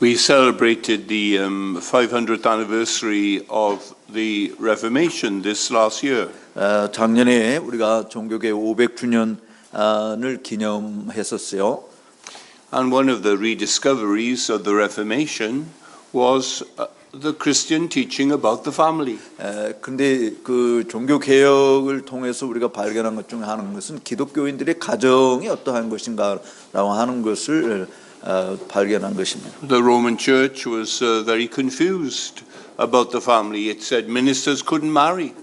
We celebrated the 500th anniversary of the Reformation this last year. 작년에 우리가 종교개혁 500주년을 기념했었어요. And one of the rediscoveries of the Reformation was the Christian teaching about the family. 그런데 그 종교 개혁을 통해서 우리가 발견한 것 중에 하나는 것은 기독교인들의 가정이 어떠한 것인가라고 하는 것을 발견한 것입니다. The Roman Church was very confused about the family. It said ministers couldn't marry.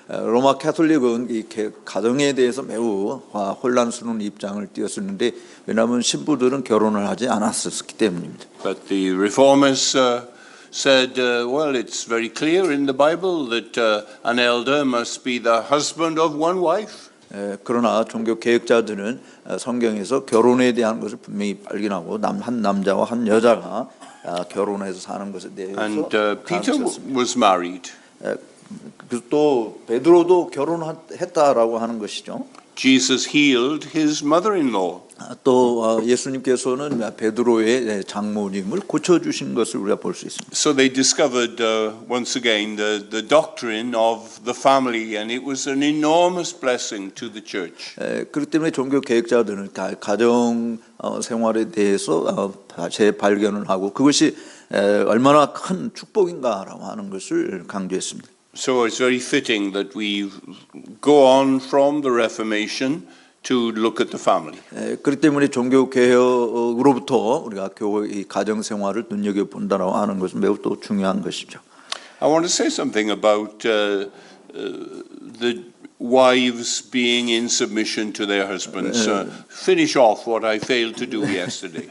로마 캐톨릭은 이 가정에 대해서 매우 혼란스러운 입장을 띄었었는데 왜냐하면 신부들은 결혼을 하지 않았었기 때문입니다. But the reformers said, well, it's very clear in the Bible that an elder must be the husband of one wife. 그러나 종교 개혁자들은 성경에서 결혼에 대한 것을 분명히 발견하고 한 남자와 한 여자가 결혼해서 사는 것에 대해서 And Peter was married. 또 베드로도 결혼했다라고 하는 것이죠. Jesus healed his mother-in-law. 또 예수님께서는 베드로의 장모님을 고쳐주신 것을 우리가 볼 수 있습니다. So they discovered once again the doctrine of the family, and it was an enormous blessing to the church. 그렇기 때문에 종교 개혁자들은 가정 생활에 대해서 재발견을 하고 그것이 얼마나 큰 축복인가라고 하는 것을 강조했습니다. So it's very fitting that we go on from the Reformation to look at the family. 그렇기 때문에 종교 개혁으로부터 우리가 이 가정 생활을 눈여겨 본다라고 하는 것은 매우 또 중요한 것이죠. I want to say something about the wives being in submission to their husbands. Finish off what I failed to do yesterday.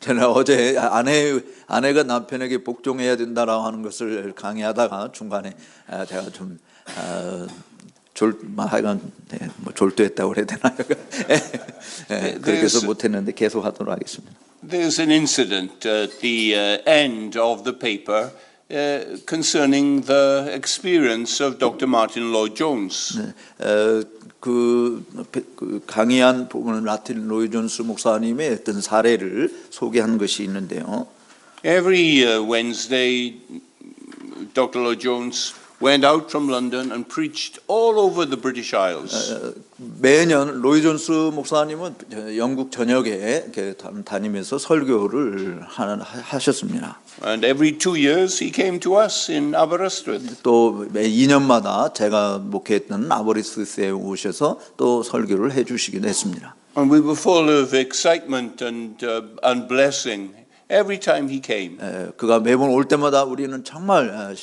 저는 어제 아내가 남편에게 복종해야 된다라고 하는 것을 강의하다가 중간에 제가 좀 하여간 졸도했다고 그래야 되나요? 그렇게 해서 못했는데 계속 하도록 하겠습니다. There's an incident at the end of the paper concerning the experience of Dr. Martin Lloyd-Jones. 그 강의한 부분은 마틴 로이 존스 목사님의 어떤 사례를 소개한 것이 있는데요. Every Wednesday, Dr. Lloyd-Jones went out from London and preached all over the British Isles. 매년 로이 존스 목사님은 영국 전역에 다니면서 설교를 하셨습니다. And every 2 years he came to us in Aberystwyth. 또 매 2년마다 제가 목회했던 아버리스트에 오셔서 또 설교를 해주시기도 했습니다. And we were full of excitement and blessing every time he came. 그가 매번 올 때마다 우리는 정말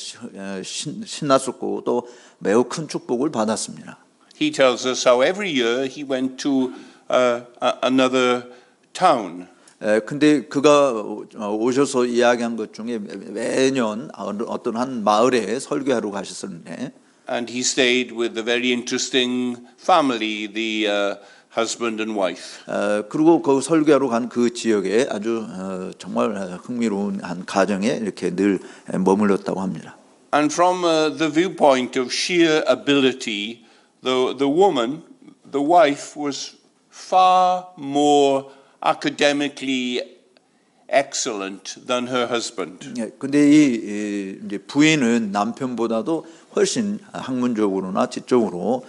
신났었고 또 매우 큰 축복을 받았습니다. He tells us how every year he went to another town. 근데 그가 오셔서 이야기한 것 중에 매년 어떤 한 마을에 설교하러 가셨었는데 And he stayed with a very interesting family, the husband and wife. 그리고 그 설교하러 간 그 지역에 아주 정말 흥미로운 한 가정에 이렇게 늘 머물렀다고 합니다. And from the viewpoint of sheer ability, the woman, the wife, was far more academically excellent than her husband. 근데 이 이제 부인은 남편보다도 훨씬 학문적으로나 지적으로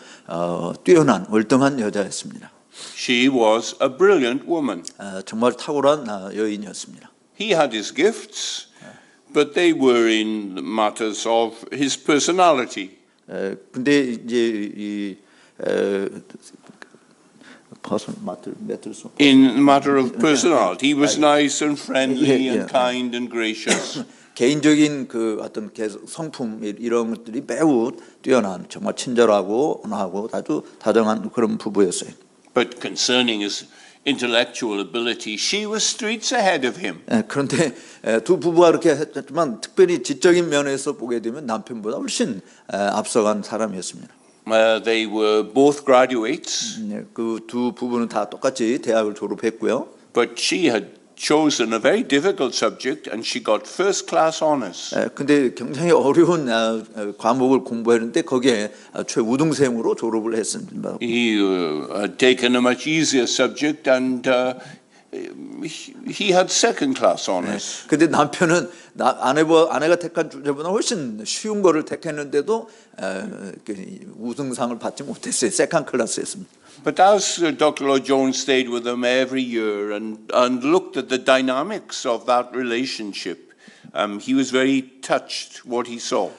뛰어난 월등한 여자였습니다. She was a brilliant woman. 정말 탁월한 여인이었습니다. He had his gifts, but they were in matters of his personality. 근데 이제 In matter of personality, he was nice and friendly and kind and gracious. 개인적인 그 어떤 성품 이런 것들이 매우 뛰어난 정말 친절하고 온화하고 아주 다정한 그런 부부였어요. But concerning his intellectual ability, she was streets ahead of him. 그런데 두 부부가 그렇게 했지만 특별히 지적인 면에서 보게 되면 남편보다 훨씬 앞서간 사람이었습니다. They were both graduates. 그 두 부부는 다 똑같이 대학을 졸업했고요. But she had chosen a very difficult subject and she got first class honors. 근데 굉장히 어려운 과목을 공부했는데 거기에 최우등생으로 졸업을 했습니다. He had taken a much easier subject and he had second class honors. 근데 남편은 아내가 택한 주제보다 훨씬 쉬운 거를 택했는데도 우승상을 받지 못했어요. 세컨 클래스였습니다. But as Dr. Lloyd Jones stayed with them every year and looked at the dynamics of that relationship, he was very touched what he saw.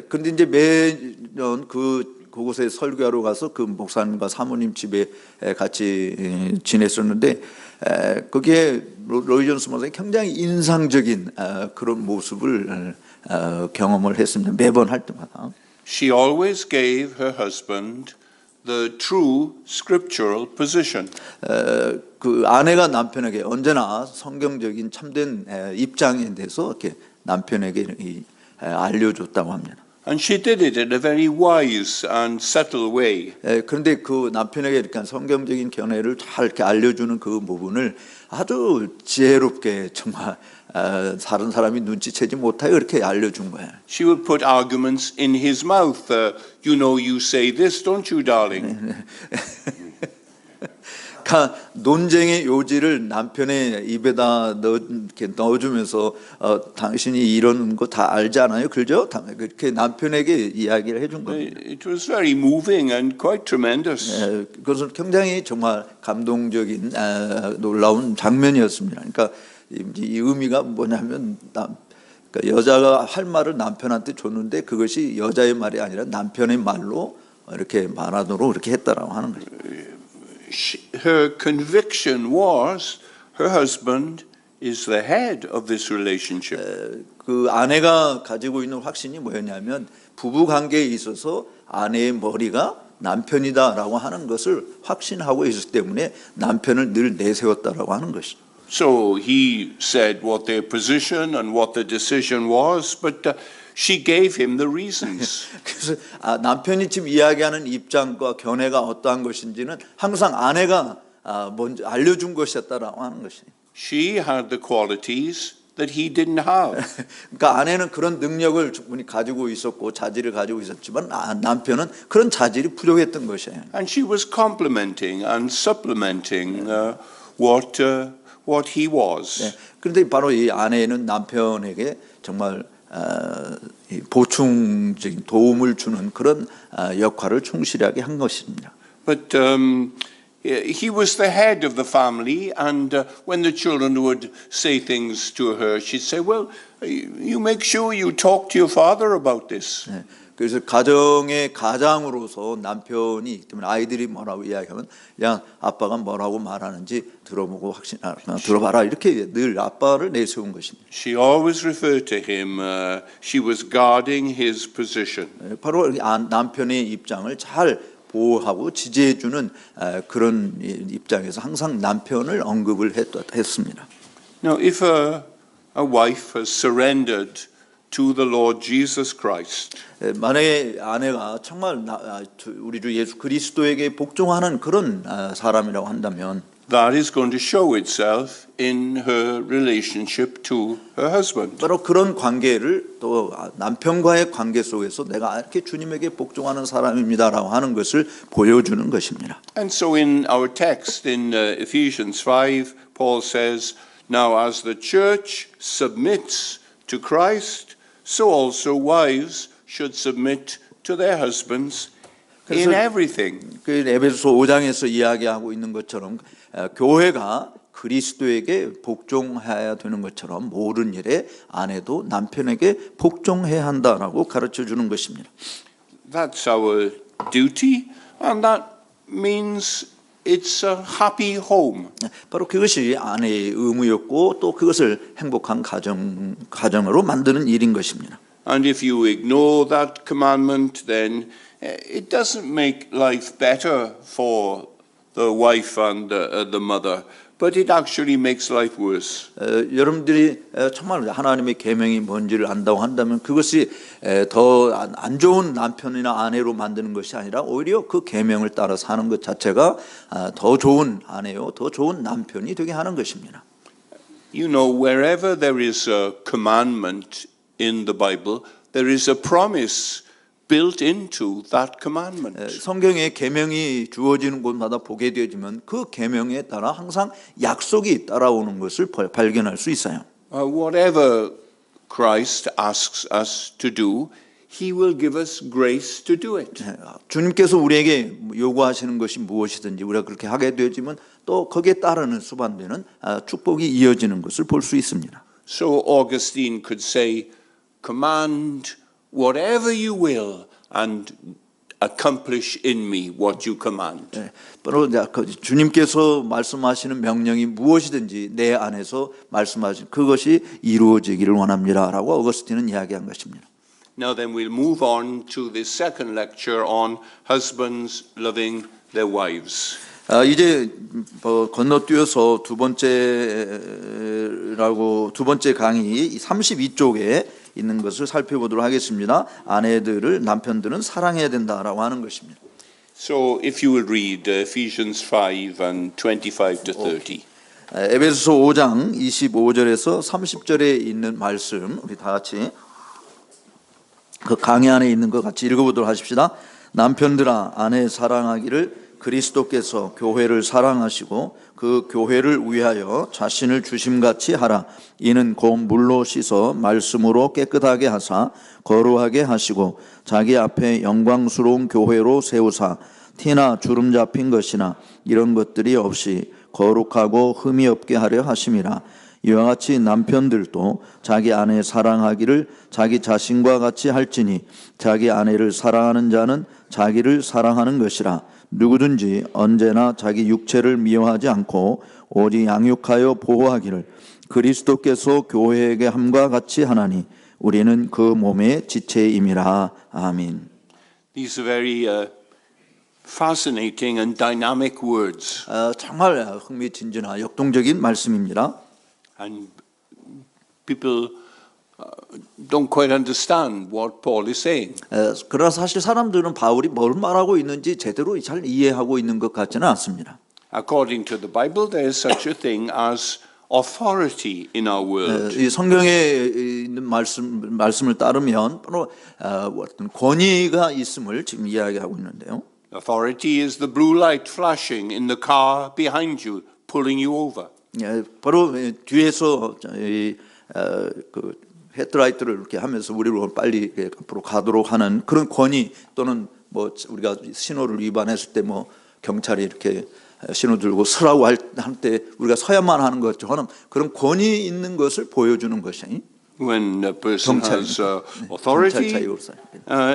근데 이제 매년 그곳에 설교하러 가서 그 목사님과 사모님 집에 같이 지냈었는데 그게 로이 존스 목사님 굉장히 인상적인 그런 모습을 경험을 했습니다. 매번 할 때마다. She always gave her husband the true scriptural position. 그 아내가 남편에게 언제나 성경적인 참된 입장에 대해서 이렇게 남편에게 알려줬다고 합니다. And she did it in a very wise and subtle way. 그런데 그 남편에게 이렇게 성경적인 견해를 잘 이렇게 알려주는 그 부분을 아주 지혜롭게 정말 다른 사람이 눈치채지 못하게 이렇게 알려준 거예요. She would put arguments in his mouth. You know, you say this, don't you, darling? 그러니까 논쟁의 요지를 남편의 입에다 이렇게 넣어주면서 당신이 이런 거 다 알지 않아요? 그죠? 그렇게 남편에게 이야기를 해준 겁니다. It was very moving and quite tremendous. 그것은 굉장히 정말 감동적인 놀라운 장면이었습니다. 그러니까 이 의미가 뭐냐면 그러니까 여자가 할 말을 남편한테 줬는데 그것이 여자의 말이 아니라 남편의 말로 이렇게 말하도록 이렇게 했다라고 하는 거죠. Her conviction was her husband is the head of this relationship. 그 아내가 가지고 있는 확신이 뭐였냐면 부부 관계에 있어서 아내의 머리가 남편이다라고 하는 것을 확신하고 있었기 때문에 남편을 늘 내세웠다라고 하는 것이죠. So he said what their position and what the decision was, but she gave him the reasons. 그래서 남편이 지금 이야기하는 입장과 견해가 어떠한 것인지는 항상 아내가 먼저 알려준 것이었다라고 하는 것이에요. She had the qualities that he didn't have. 그러니까 아내는 그런 능력을 충분히 가지고 있었고 자질을 가지고 있었지만 남편은 그런 자질이 부족했던 것이에요. And she was complementing and supplementing what he was. 그런데 바로 이 아내는 남편에게 정말 보충적인 도움을 주는 그런 역할을 충실하게 한 것입니다. But he was the head of the family, and when the children would say things to her, she'd say, "Well, you make sure you talk to your father about this." 그래서 가정의 가장으로서 남편이 때문에 아이들이 뭐라고 이야기하면 야 아빠가 뭐라고 말하는지 들어보고 들어봐라 이렇게 늘 아빠를 내세운 것입니다. She always referred to him. She was guarding his position. 바로 남편의 입장을 잘 보호하고 지지해주는 그런 입장에서 항상 남편을 언급을 했습니다. Now, if a wife has surrendered to the Lord Jesus Christ, 만약에 아내가 정말 우리 주 예수 그리스도에게 복종하는 그런 사람이라고 한다면 that is going to show itself in her relationship to her husband. 바로 그런 관계를 또 남편과의 관계 속에서 내가 이렇게 주님에게 복종하는 사람입니다라고 하는 것을 보여주는 것입니다. And so in our text in Ephesians 5, Paul says, "Now as the church submits to Christ, so also wives should submit to their husbands in everything." 그 에베소서 5장에서 이야기하고 있는 것처럼 교회가 그리스도에게 복종해야 되는 것처럼 모든 일에 아내도 남편에게 복종해야 한다라고 가르쳐 주는 것입니다. That's our duty, and that means it's a happy home. 바로 그것이 아내의 의무였고 또 그것을 행복한 가정으로 만드는 일인 것입니다. And if you ignore that commandment, then it doesn't make life better for the wife and the mother, but it actually makes life worse. 여러분들이 정말 하나님의 계명이 뭔지를 안다고 한다면 그것이 더 안 좋은 남편이나 아내로 만드는 것이 아니라 오히려 그 계명을 따라 사는 것 자체가 더 좋은 아내요, 더 좋은 남편이 되게 하는 것입니다. You know, wherever there is a commandment in the Bible, there is a promise built into that commandment. 성경에 계명이 주어지는 곳마다 보게 되지만 그 계명에 따라 항상 약속이 따라오는 것을 발견할 수 있어요. Whatever Christ asks us to do, He will give us grace to do it. 주님께서 우리에게 요구하시는 것이 무엇이든지 우리가 그렇게 하게 되지만 또 거기에 따르는 수반되는 축복이 이어지는 것을 볼 수 있습니다. So Augustine could say, command whatever you will and accomplish in me what you command. 바로 주님께서 말씀하시는 명령이 무엇이든지 내 안에서 말씀하신 그것이 이루어지기를 원합니다라고 어거스틴은 이야기한 것입니다. Now then we'll move on to the second lecture on husbands loving their wives. 이제 건너뛰어서 두 번째 강의 32쪽에 있는 것을 살펴보도록 하겠습니다. 아내들을 남편들은 사랑해야 된다라고 하는 것입니다. So if you will read Ephesians 5 and 25 to 30. 에베소서 5장 25절에서 30절에 있는 말씀 우리 다 같이 그 강의 안에 있는 것 같이 읽어보도록 하십시다. 남편들아 아내 사랑하기를 그리스도께서 교회를 사랑하시고 그 교회를 위하여 자신을 주심같이 하라. 이는 곧 물로 씻어 말씀으로 깨끗하게 하사 거룩하게 하시고 자기 앞에 영광스러운 교회로 세우사 티나 주름 잡힌 것이나 이런 것들이 없이 거룩하고 흠이 없게 하려 하심이라. 이와 같이 남편들도 자기 아내 사랑하기를 자기 자신과 같이 할지니 자기 아내를 사랑하는 자는 자기를 사랑하는 것이라. 누구든지 언제나 자기 육체를 미워하지 않고 오직 양육하여 보호하기를 그리스도께서 교회에게 함과 같이 하나니 우리는 그 몸의 지체임이라. 아멘. These are very fascinating and dynamic words. 정말 흥미진진한 역동적인 말씀입니다. And people don't quite understand what Paul is saying. 그러나 사실 사람들은 바울이 뭘 말하고 있는지 제대로 잘 이해하고 있는 것 같지는 않습니다. According to the Bible, there is such a thing as authority in our world. 이 성경에 있는 말씀을 따르면 바로 어떤 권위가 있음을 지금 이야기하고 있는데요. Authority is the blue light flashing in the car behind you, pulling you over. 바로 뒤에서 그 헤드라이트를 이렇게 하면서 우리로 빨리 앞으로 가도록 하는 그런 권위 또는 뭐 우리가 신호를 위반했을 때 뭐 경찰이 이렇게 신호 들고 서라고 할 때 우리가 서야만 하는 것처럼 그런 권위 있는 것을 보여주는 것이. When a person has authority,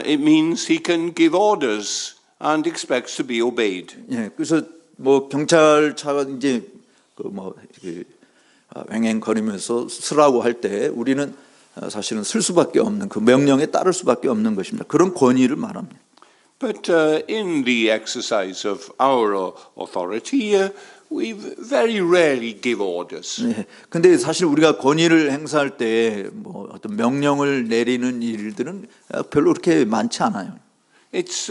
it means he can give orders and expects to be obeyed. 그래서 뭐 경찰차가 이제 횡행거리면서 서라고 할 때 우리는 사실은 쓸 수밖에 없는 그 명령에 따를 수밖에 없는 것입니다. 그런 권위를 말합니다. But in the exercise of our authority, we very rarely give orders. 근데 사실 우리가 권위를 행사할 때 뭐 어떤 명령을 내리는 일들은 별로 그렇게 많지 않아요. It's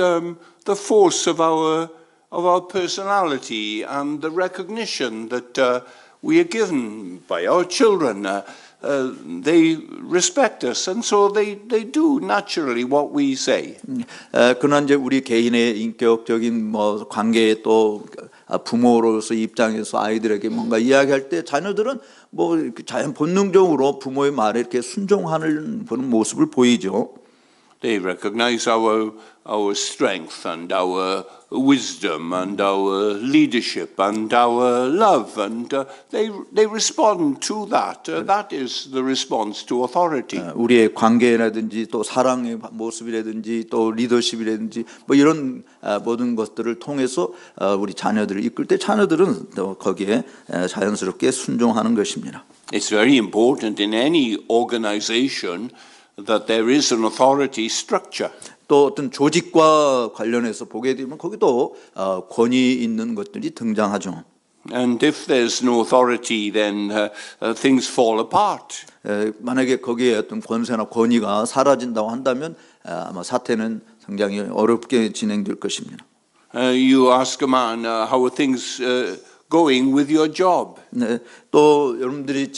the force of our personality and the recognition that we are given by our children. They respect us, and so they do naturally what we say. 그러나 이제 우리 개인의 인격적인 뭐 관계에 또 부모로서 입장에서 아이들에게 뭔가 이야기할 때 자녀들은 뭐 자연 본능적으로 부모의 말에 이렇게 순종하는 그런 모습을 보이죠. They recognize our strength and our wisdom and our leadership and our love, and they respond to that. That is the response to authority. 우리의 관계라든지 또 사랑의 모습이라든지 또 리더십이라든지 뭐 이런 모든 것들을 통해서 우리 자녀들을 이끌 때 자녀들은 또 거기에 자연스럽게 순종하는 것입니다. It's very important in any organization that there is an authority structure. 또 어떤 조직과 관련해서 보게 되면 거기도 권위 있는 것들이 등장하죠. And if there's no authority, then things fall apart. 만약에 거기에 어떤 권세나 권위가 사라진다고 한다면 아마 사태는 상당히 어렵게 진행될 것입니다. You ask a man how are things going with your job. 네, 또 여러분들이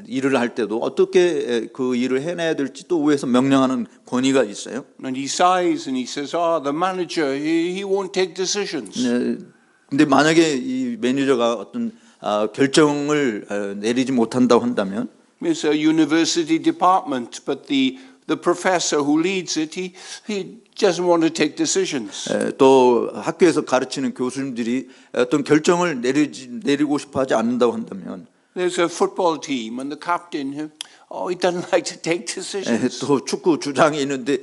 일을 할 때도 어떻게 그 일을 해내야 될지 또 위에서 명령하는 권위가 있어요. And he sighs and he says, the manager, he won't take decisions. 네, 근데 만약에 이 매니저가 어떤 결정을 내리지 못한다고 한다면 It's a university department, but the professor who leads it, he doesn't want to take decisions. 또 학교에서 가르치는 교수님들이 어떤 결정을 내리고 싶어하지 않는다고 한다면 There's a football team and the captain, he doesn't like to take decisions. 또 축구 주장이 있는데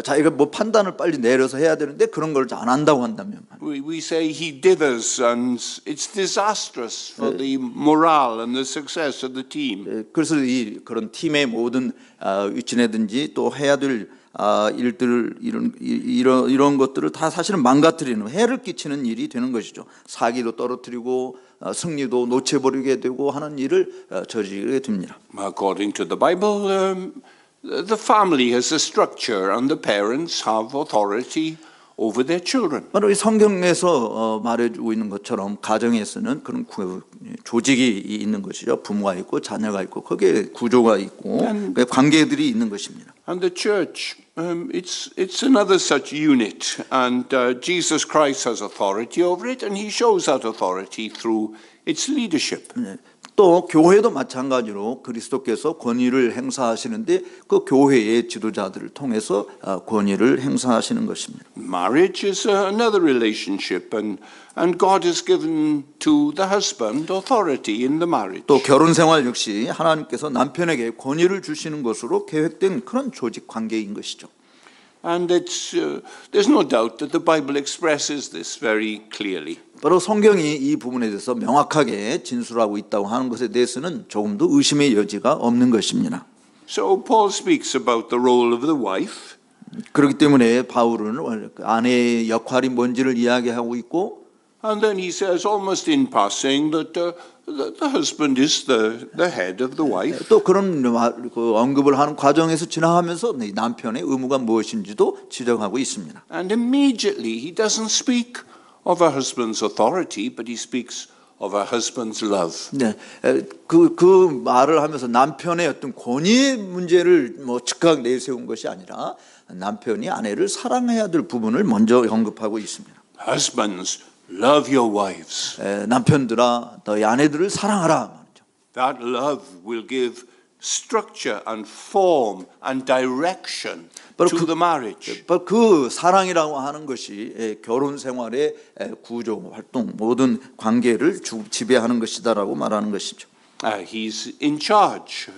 자기가 뭐 판단을 빨리 내려서 해야 되는데 그런 걸 안 한다고 한다면 We say he dithers and it's disastrous for the morale and the success of the team. 그래서 그런 팀의 모든 위치내든지 또 해야 될 일들을 이런 것들을 다 사실은 망가뜨리는 해를 끼치는 일이 되는 것이죠. 사기도 떨어뜨리고 승리도 놓쳐버리게 되고 하는 일을 저지르게 됩니다. According to the Bible, the family has a structure and the parents have authority over their children. 바로 이 성경에서 말해주고 있는 것처럼 가정에서는 그런 조직이 있는 것이죠. 부모가 있고 자녀가 있고 거기에 구조가 있고 관계들이 있는 것입니다. And the church, it's another such unit, and Jesus Christ has authority over it, and He shows that authority through its leadership. 또 교회도 마찬가지로 그리스도께서 권위를 행사하시는데 그 교회의 지도자들을 통해서 권위를 행사하시는 것입니다. Marriage is another relationship, and God has given to the husband authority in the marriage. 또 결혼 생활 역시 하나님께서 남편에게 권위를 주시는 것으로 계획된 그런 조직 관계인 것이죠. And there's no doubt that the Bible expresses this very clearly. 바로 성경이 이 부분에 대해서 명확하게 진술하고 있다고 하는 것에 대해서는 조금도 의심의 여지가 없는 것입니다. So Paul speaks about the role of the wife. 그렇기 때문에 바울은 아내의 역할이 뭔지를 이야기하고 있고 And then he says almost in passing that the husband is the head of the wife. 또 그런 언급을 하는 과정에서 지나가면서 남편의 의무가 무엇인지도 지적하고 있습니다. And immediately he doesn't speak of a husband's authority, but he speaks of a husband's love. 네, 그 말을 하면서 남편의 어떤 권위의 문제를 즉각 내세운 것이 아니라 남편이 아내를 사랑해야 될 부분을 먼저 언급하고 있습니다. Husbands, love your wives. 남편들아, 너희 아내들을 사랑하라. That love will give structure and form and direction to the marriage. 그 사랑이라고 하는 것이 결혼 생활의 구조, 활동, 모든 관계를 지배하는 것이다라고 말하는 것이죠. He's in charge.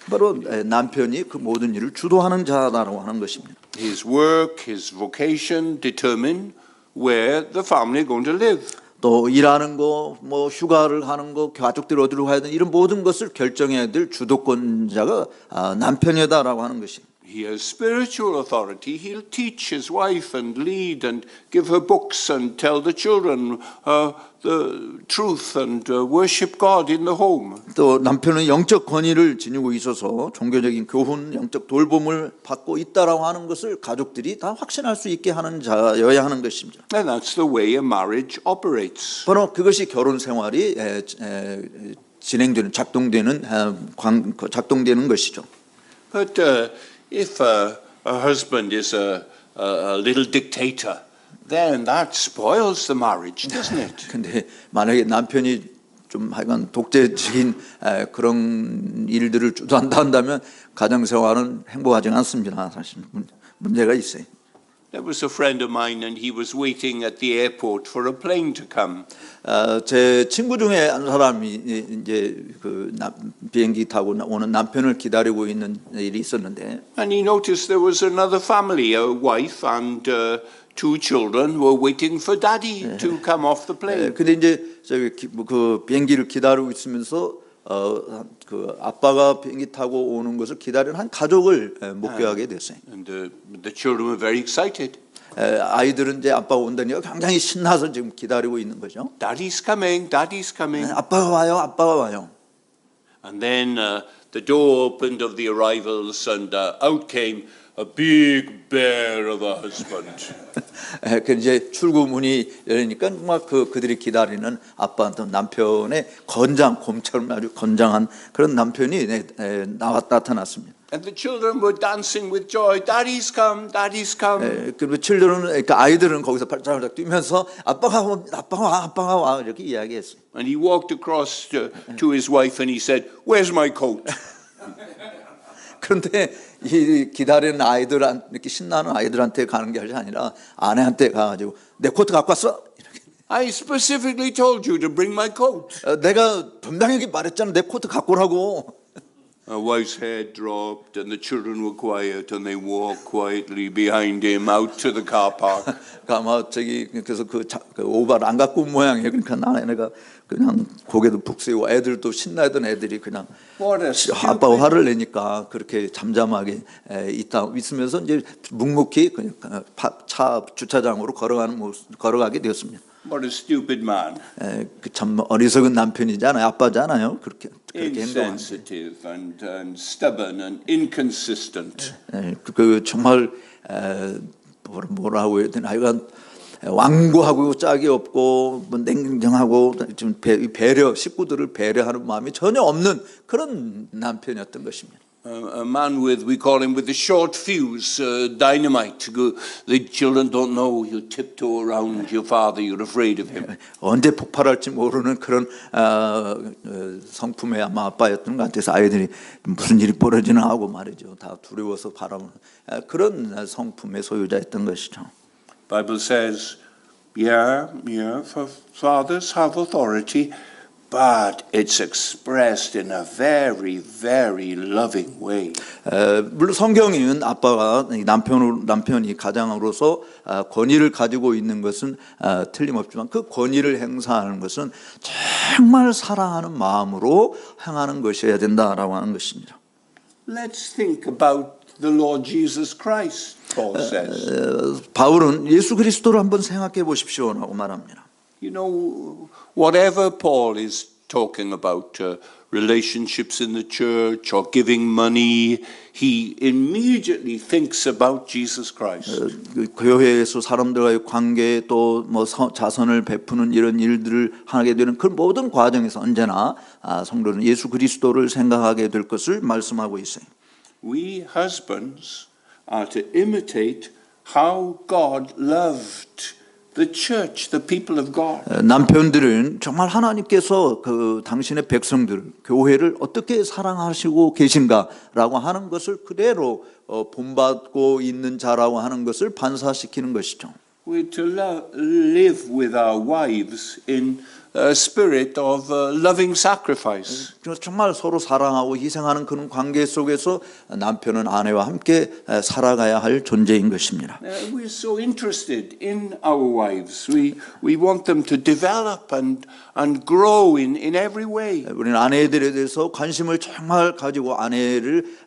바로 남편이 그 모든 일을 주도하는 자다라고 하는 것입니다. His work, his vocation determine where the family are going to live. 또 일하는 거, 휴가를 하는 거, 가족들 어디로 가야 되는 이런 모든 것을 결정해야 될 주도권자가 남편이다라고 하는 것입니다. He has spiritual authority. He'll teach his wife and lead and give her books and tell the children the truth and worship God in the home. 또 남편은 영적 권위를 지니고 있어서 종교적인 교훈, 영적 돌봄을 받고 있다라고 하는 것을 가족들이 다 확신할 수 있게 하는 자여야 하는 것입니다. And that's the way a marriage operates. 바로 그것이 결혼 생활이 진행되는 작동되는 것이죠. But if a husband is a little dictator, then that spoils the marriage, doesn't it? 근데 만약에 남편이 좀 하여간 독재적인 그런 일들을 주도한다 한다면 가정 생활은 행복하지 않습니다. 사실 문제가 있어요. There was a friend of mine, and he was waiting at the airport for a plane to come. 제 친구 중에 한 사람이 이제 비행기 타고 오는 남편을 기다리고 있는 일이 있었는데, And he noticed there was another family, a wife and two children were waiting for daddy to come off the plane. 근데 이제 그 비행기를 기다리고 있으면서 그 아빠가 비행기 타고 오는 것을 기다리는 한 가족을 목격하게 됐어요. And the children were very excited. 아이들은 이제 아빠가 온다니까 굉장히 신나서 지금 기다리고 있는 거죠. Daddy's coming, daddy's coming. 아빠가 와요, 아빠가 와요. And then the door opened of the arrivals, and out came a big bear of a husband. 그 이제 출구문이 열리니까 막 그들이 기다리는 아빠한테 남편의 곰처럼 아주 건장한 그런 남편이 나타났습니다. And the children were dancing with joy. Daddy's come, Daddy's come. 그리고 그러니까 아이들은 거기서 발짝발짝 뛰면서 아빠가 와 이렇게 이야기했어요. And he walked across to his wife and he said, "Where's my coat?" 그런데 이 기다리는 이렇게 신나는 아이들한테 가는 게 아니라 아내한테 가가지고 내 코트 갖고 왔어. 이렇게. I specifically told you to bring my coat. 내가 분명히 말했잖아. 내 코트 갖고 오라고. Our wife's head dropped and the children were quiet and they walked quietly behind him out to the car park. 아마 그래서 그 오바를 안 갖고 온 모양이에요. 그러니까 아내가 그냥 고개도 푹 숙이고 애들도 신나던 애들이 그냥 아빠가 화를 내니까 그렇게 잠잠하게 있으면서 이제 묵묵히 그냥 차 주차장으로 걸어가게 되었습니다. What a stupid man. 참 어리석은 남편이잖아요. 아빠잖아요. 그렇게 Insensitive and stubborn and inconsistent. 그 정말 뭐라고 해야 되나 하여간 완고하고 짝이 없고 뭐 냉정하고 좀 식구들을 배려하는 마음이 전혀 없는 그런 남편이었던 것입니다. A man we call him with the short fuse, dynamite. The children don't know. You tiptoe around your father. You're afraid of him. 언제 폭발할지 모르는 그런 성품의 아마 아빠였던 것 같아서 아이들이 무슨 일이 벌어지나 하고 말이죠. 다 두려워서 바라보는 그런 성품의 소유자였던 것이죠. Bible says, yeah, fathers have authority. But it's expressed in a very, very loving way. 물론 성경은 아빠가 남편이 가장으로서 권위를 가지고 있는 것은 틀림없지만 그 권위를 행사하는 것은 정말 사랑하는 마음으로 행하는 것이어야 된다라고 하는 것입니다. Let's think about the Lord Jesus Christ, Paul says. 바울은 예수 그리스도를 한번 생각해 보십시오라고 말합니다. You know, whatever Paul is talking about, relationships in the church or giving money, he immediately thinks about Jesus Christ. 교회에서 사람들과의 관계 또 뭐 자선을 베푸는 이런 일들을 하게 되는 그 모든 과정에서 언제나 성도는 예수 그리스도를 생각하게 될 것을 말씀하고 있어요. We husbands are to imitate how God loved the church, the people of God. 남편들은 정말 하나님께서 그 당신의 백성들, 교회를 어떻게 사랑하시고 계신가라고 하는 것을 그대로 본받고 있는 자라고 하는 것을 반사시키는 것이죠. We're to live with our wives in a spirit of loving sacrifice. 정말 서로 사랑하고 희생하는 그런 관계 속에서 남편은 아내와 함께 살아가야 할 존재인 것입니다. We're so interested in our wives. We want them to develop and grow in every way. 우리는 아내들에 대해서 관심을 정말 가지고 아내를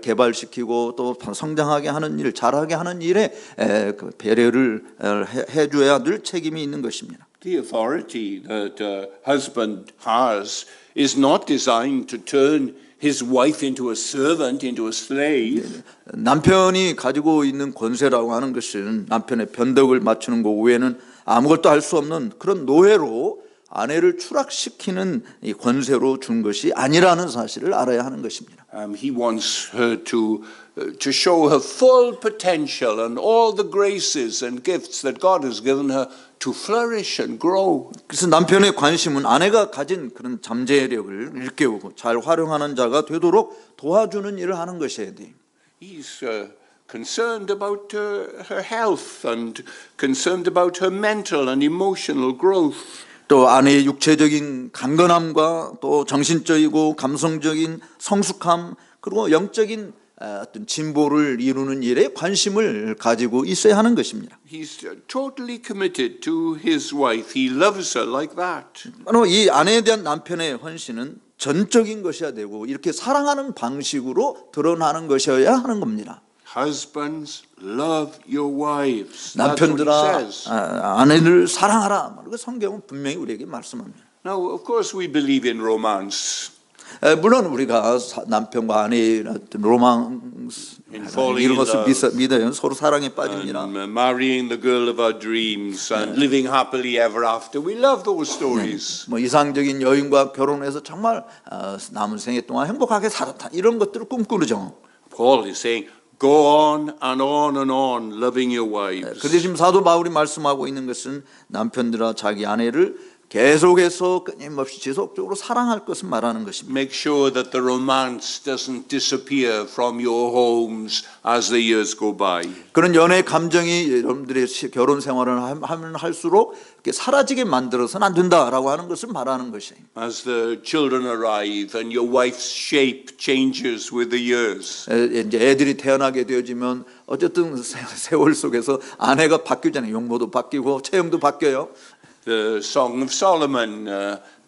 개발시키고 또 성장하게 하는 일, 잘하게 하는 일에 배려를 해줘야 될 책임이 있는 것입니다. The authority that a husband has is not designed to turn his wife into a servant, into a slave. 남편이 가지고 있는 권세라고 하는 것은 남편의 변덕을 맞추는 것 외에는 아무것도 할 수 없는 그런 노예로 아내를 추락시키는 이 권세로 준 것이 아니라는 사실을 알아야 하는 것입니다. He wants her to show her full potential and all the graces and gifts that God has given her to flourish and grow. 그래서 남편의 관심은 아내가 가진 그런 잠재력을 일깨우고 잘 활용하는 자가 되도록 도와주는 일을 하는 것이어야 돼요. He's concerned about her health and concerned about her mental and emotional growth. 또 아내의 육체적인 강건함과 또 정신적이고 감성적인 성숙함 그리고 영적인 어떤 진보를 이루는 일에 관심을 가지고 있어야 하는 것입니다. He's totally committed to his wife. He loves her like that. 바로 이 아내에 대한 남편의 헌신은 전적인 것이어야 되고 이렇게 사랑하는 방식으로 드러나는 것이어야 하는 겁니다. Husbands, love your wives. 남편들아, 아내를 사랑하라. 성경은 분명히 우리에게 말씀합니다. Now, of course, we believe in romance. 물론 우리가 남편과 아내의 어떤 로망스 이런 것을 믿어요. 서로 사랑에 빠집니다. And marrying the girl of our dreams and living happily ever after. We love those stories. 뭐 이상적인 여인과 결혼해서 정말 남은 생애 동안 행복하게 살았다 이런 것들을 꿈꾸죠. Paul is saying, go on and on and on loving your wives. 그런데 지금 사도 바울이 말씀하고 있는 것은 남편들아 자기 아내를 계속해서 끊임없이 지속적으로 사랑할 것을 말하는 것입니다. Make sure that the romance doesn't disappear from your homes as the years go by. 그런 연애 감정이 여러분들의 결혼 생활을 하면 할수록 이렇게 사라지게 만들어서는 안 된다라고 하는 것을 말하는 것이에요. As the children arrive and your wife's shape changes with the years. 이제 애들이 태어나게 되어지면 어쨌든 세월 속에서 아내가 바뀌잖아요. 용모도 바뀌고 체형도 바뀌어요. The Song of Solomon,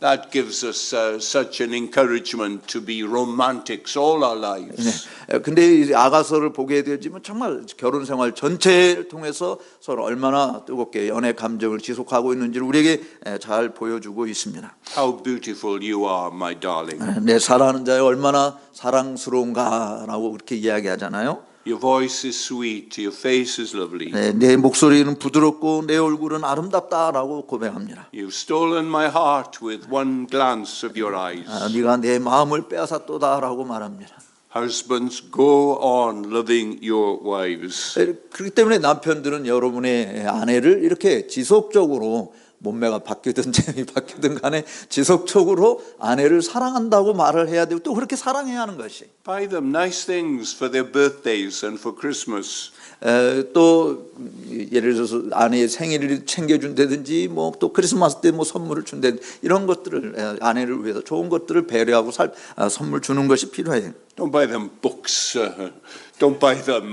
that gives us such an encouragement to be romantics all our lives. 근데 아가서를 보게 되지만 정말 결혼 생활 전체를 통해서 서로 얼마나 뜨겁게 연애 감정을 지속하고 있는지를 우리에게 잘 보여주고 있습니다. How beautiful you are, my darling. 내 사랑하는 자여 얼마나 사랑스러운가라고 그렇게 이야기하잖아요. Your voice is sweet, your face is lovely. 내 목소리는 부드럽고 내 얼굴은 아름답다라고 고백합니다. You've stolen my heart with one glance of your eyes. 네가 내 마음을 빼앗았도다라고 말합니다. Husbands, go on loving your wives. 그렇기 때문에 남편들은 여러분의 아내를 이렇게 지속적으로 몸매가 바뀌든 체형이 바뀌든 간에 지속적으로 아내를 사랑한다고 말을 해야 되고 또 그렇게 사랑해야 하는 것이. Buy them nice things for their birthdays and for Christmas. 또 예를 들어서 아내의 생일을 챙겨준다든지 뭐 또 크리스마스 때 뭐 선물을 준다든지 이런 것들을 아내를 위해서 좋은 것들을 배려하고 선물 주는 것이 필요해요. Don't buy them books. Don't buy them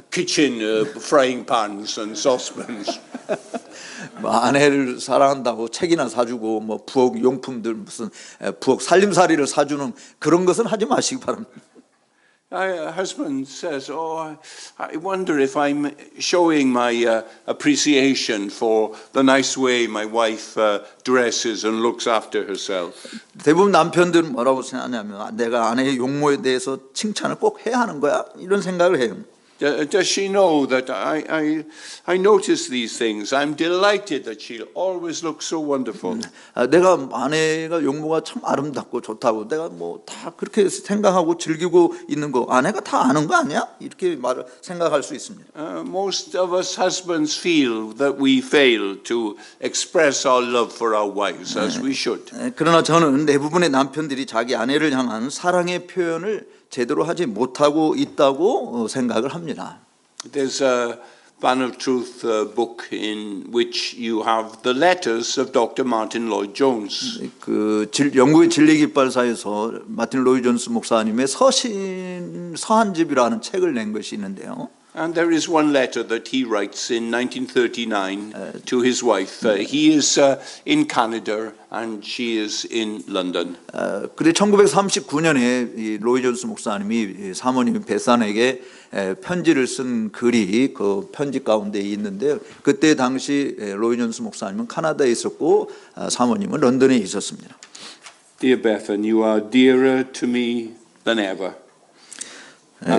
kitchen frying pans and saucepans. 뭐 아내를 사랑한다고 책이나 사주고 뭐 부엌 용품들 무슨 부엌 살림살이를 사주는 그런 것은 하지 마시기 바랍니다. Husband says, "Oh, I wonder if I'm showing my appreciation for the nice way my wife dresses and looks after herself." 대부분 남편들은 뭐라고 생각하냐면 내가 아내의 용모에 대해서 칭찬을 꼭 해야 하는 거야 이런 생각을 해요. Does she know that I notice these things? I'm delighted that she'll always look so wonderful. 내가 아내가 용모가 참 아름답고 좋다고 내가 뭐 다 그렇게 생각하고 즐기고 있는 거 아내가 다 아는 거 아니야? 이렇게 생각할 수 있습니다. Most of us husbands feel that we fail to express our love for our wives as we should. 그러나 저는 대부분의 남편들이 자기 아내를 향한 사랑의 표현을 제대로 하지 못하고 있다고 생각을 합니다. There's a Banner of Truth book in which you have the letters of Dr. Martin Lloyd Jones. 그 영국의 진리깃발사에서 마틴 로이 존스 목사님의 서한집이라는 책을 낸 것이 있는데요. And there is one letter that he writes in 1939 to his wife. He is in Canada and she is in London. 그래 1939년에 이 로이 존스 목사님이 사모님 베산에게 편지를 쓴 글이 그 편지 가운데 있는데요. 그때 당시 로이 존스 목사님은 카나다에 있었고 사모님은 런던에 있었습니다. Dear Bethan, you are dearer to me than ever.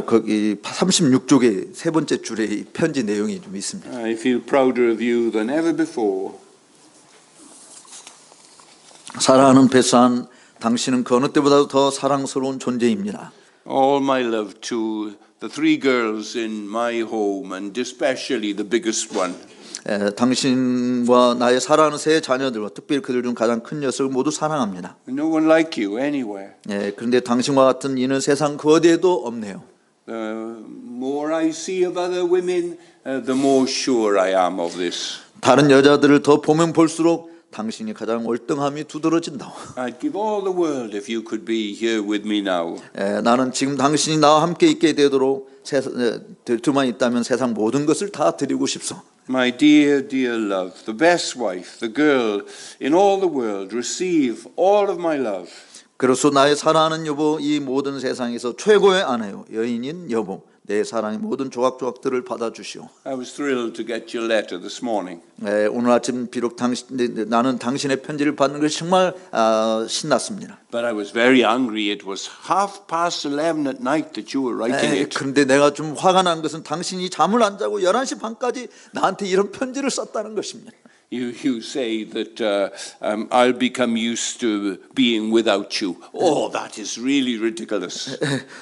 거기 36쪽의 세 번째 줄에 이 편지 내용이 좀 있습니다. I feel prouder of you than ever before. 사랑하는 베산, 당신은 그 어느 때보다도 더 사랑스러운 존재입니다. All my love to the three girls in my home and especially the biggest one. 당신과 나의 사랑하는 세 자녀들과 특별히 그들 중 가장 큰 녀석을 모두 사랑합니다. No one like you anywhere. 그런데 당신과 같은 이는 세상 그 어디에도 없네요. The more I see of other women, the more sure I am of this. 다른 여자들을 더 보면 볼수록 당신이 가장 월등함이 두드러진다. I'd give all the world if you could be here with me now. 나는 지금 당신이 나와 함께 있게 되도록 들투만 있다면 세상 모든 것을 다 드리고 싶소. My dear, dear love, the best wife, the girl in all the world, receive all of my love. 그로써 나의 사랑하는 여보, 이 모든 세상에서 최고의 아내요, 여인인 여보, 내 사랑의 모든 조각조각들을 받아주시오. I was thrilled to get your letter this morning. 오늘 아침 비록 나는 당신의 편지를 받는 것이 정말 신났습니다. But I was very angry. It was 11:30 at night that you were writing it. 그런데 내가 좀 화가 난 것은 당신이 잠을 안 자고 11시 반까지 나한테 이런 편지를 썼다는 것입니다. You say that I'll become used to being without you. Oh, that is really ridiculous.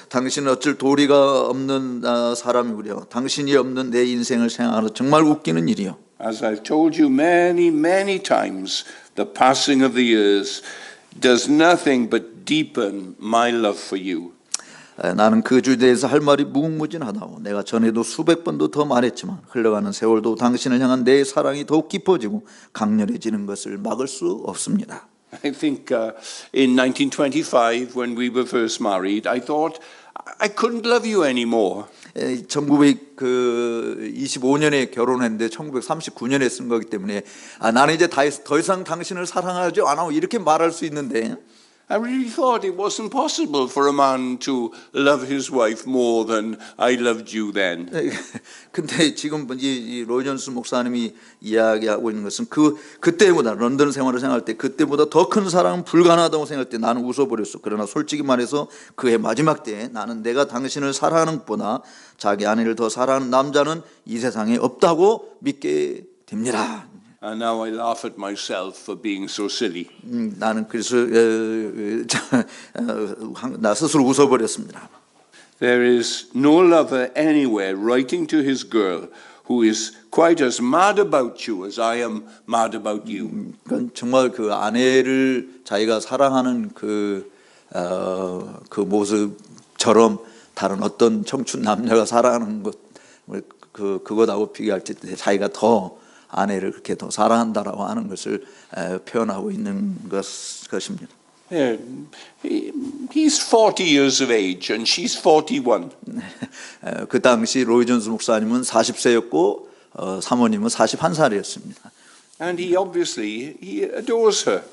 당신은 어쩔 도리가 없는 사람이구려. 당신이 없는 내 인생을 생각하는 정말 웃기는 일이요. As I've told you many times, the passing of the years does nothing but deepen my love for you. 나는 그 주에 대해서 할 말이 무궁무진하다고 내가 전에도 수백 번도 더 말했지만 흘러가는 세월도 당신을 향한 내 사랑이 더욱 깊어지고 강렬해지는 것을 막을 수 없습니다. I think in 1925, when we were first married, I thought I couldn't love you anymore. 1925년에 결혼했는데 1939년에 쓴 거기 때문에 나는 이제 더 이상 당신을 사랑하지 않아 이렇게 말할 수 있는데 I really thought it wasn't possible for a man to love his wife more than I loved you then. 근데 지금 이 로이존스 목사님이 이야기하고 있는 것은 그때보다 런던 생활을 생각할 때 그때보다 더 큰 사랑은 불가능하다고 생각할 때 나는 웃어버렸어. 그러나 솔직히 말해서 그의 마지막 때에 나는 내가 당신을 사랑하는 것보다 자기 아내를 더 사랑하는 남자는 이 세상에 없다고 믿게 됩니다. And now I laugh at myself for being so silly. 나는 그래서 나 스스로 웃어버렸습니다. There is no lover anywhere writing to his girl who is quite as mad about you as I am mad about you. 정말 그 아내를 자기가 사랑하는 그 모습처럼 다른 어떤 청춘 남녀가 사랑하는 것 그것하고 비교할 때 자기가 더 아내를 그렇게 더 사랑한다라고 하는 것을 표현하고 있는 것입니다. Yeah, he's 40 years of age and she's 41. 그 당시 로이존스 목사님은 40세였고 사모님은 41살이었습니다. And he adores her.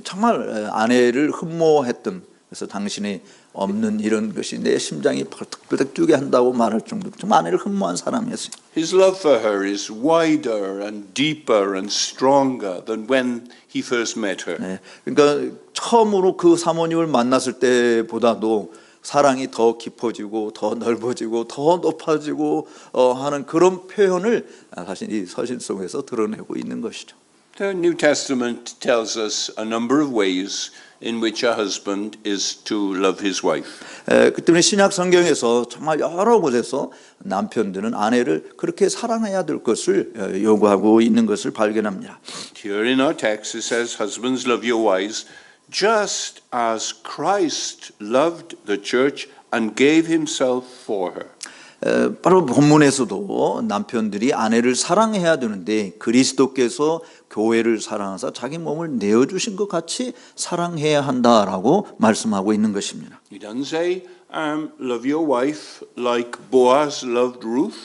정말 아내를 흠모했던 그래서 당신이 없는 이런 것이 내 심장이 벌떡벌떡 뛰게 한다고 말할 정도로 정말 아내를 흠모한 사람이었어요. His love for her is wider and deeper and stronger than when he first met her. 그러니까 처음으로 그 사모님을 만났을 때보다도 사랑이 더 깊어지고 더 넓어지고 더 높아지고 하는 그런 표현을 사실 이 서신 속에서 드러내고 있는 것이죠. The New Testament tells us a number of ways in which a husband is to love his wife. 그 때문에 신약 성경에서 정말 여러 곳에서 남편들은 아내를 그렇게 사랑해야 될 것을 요구하고 있는 것을 발견합니다. Here in our text it says, "Husbands, love your wives, just as Christ loved the church and gave himself for her." 바로 본문에서도 남편들이 아내를 사랑해야 되는데 그리스도께서 교회를 사랑하사 자기 몸을 내어주신 것 같이 사랑해야 한다라고 말씀하고 있는 것입니다. He doesn't say, "Love your wife like Boaz loved Ruth."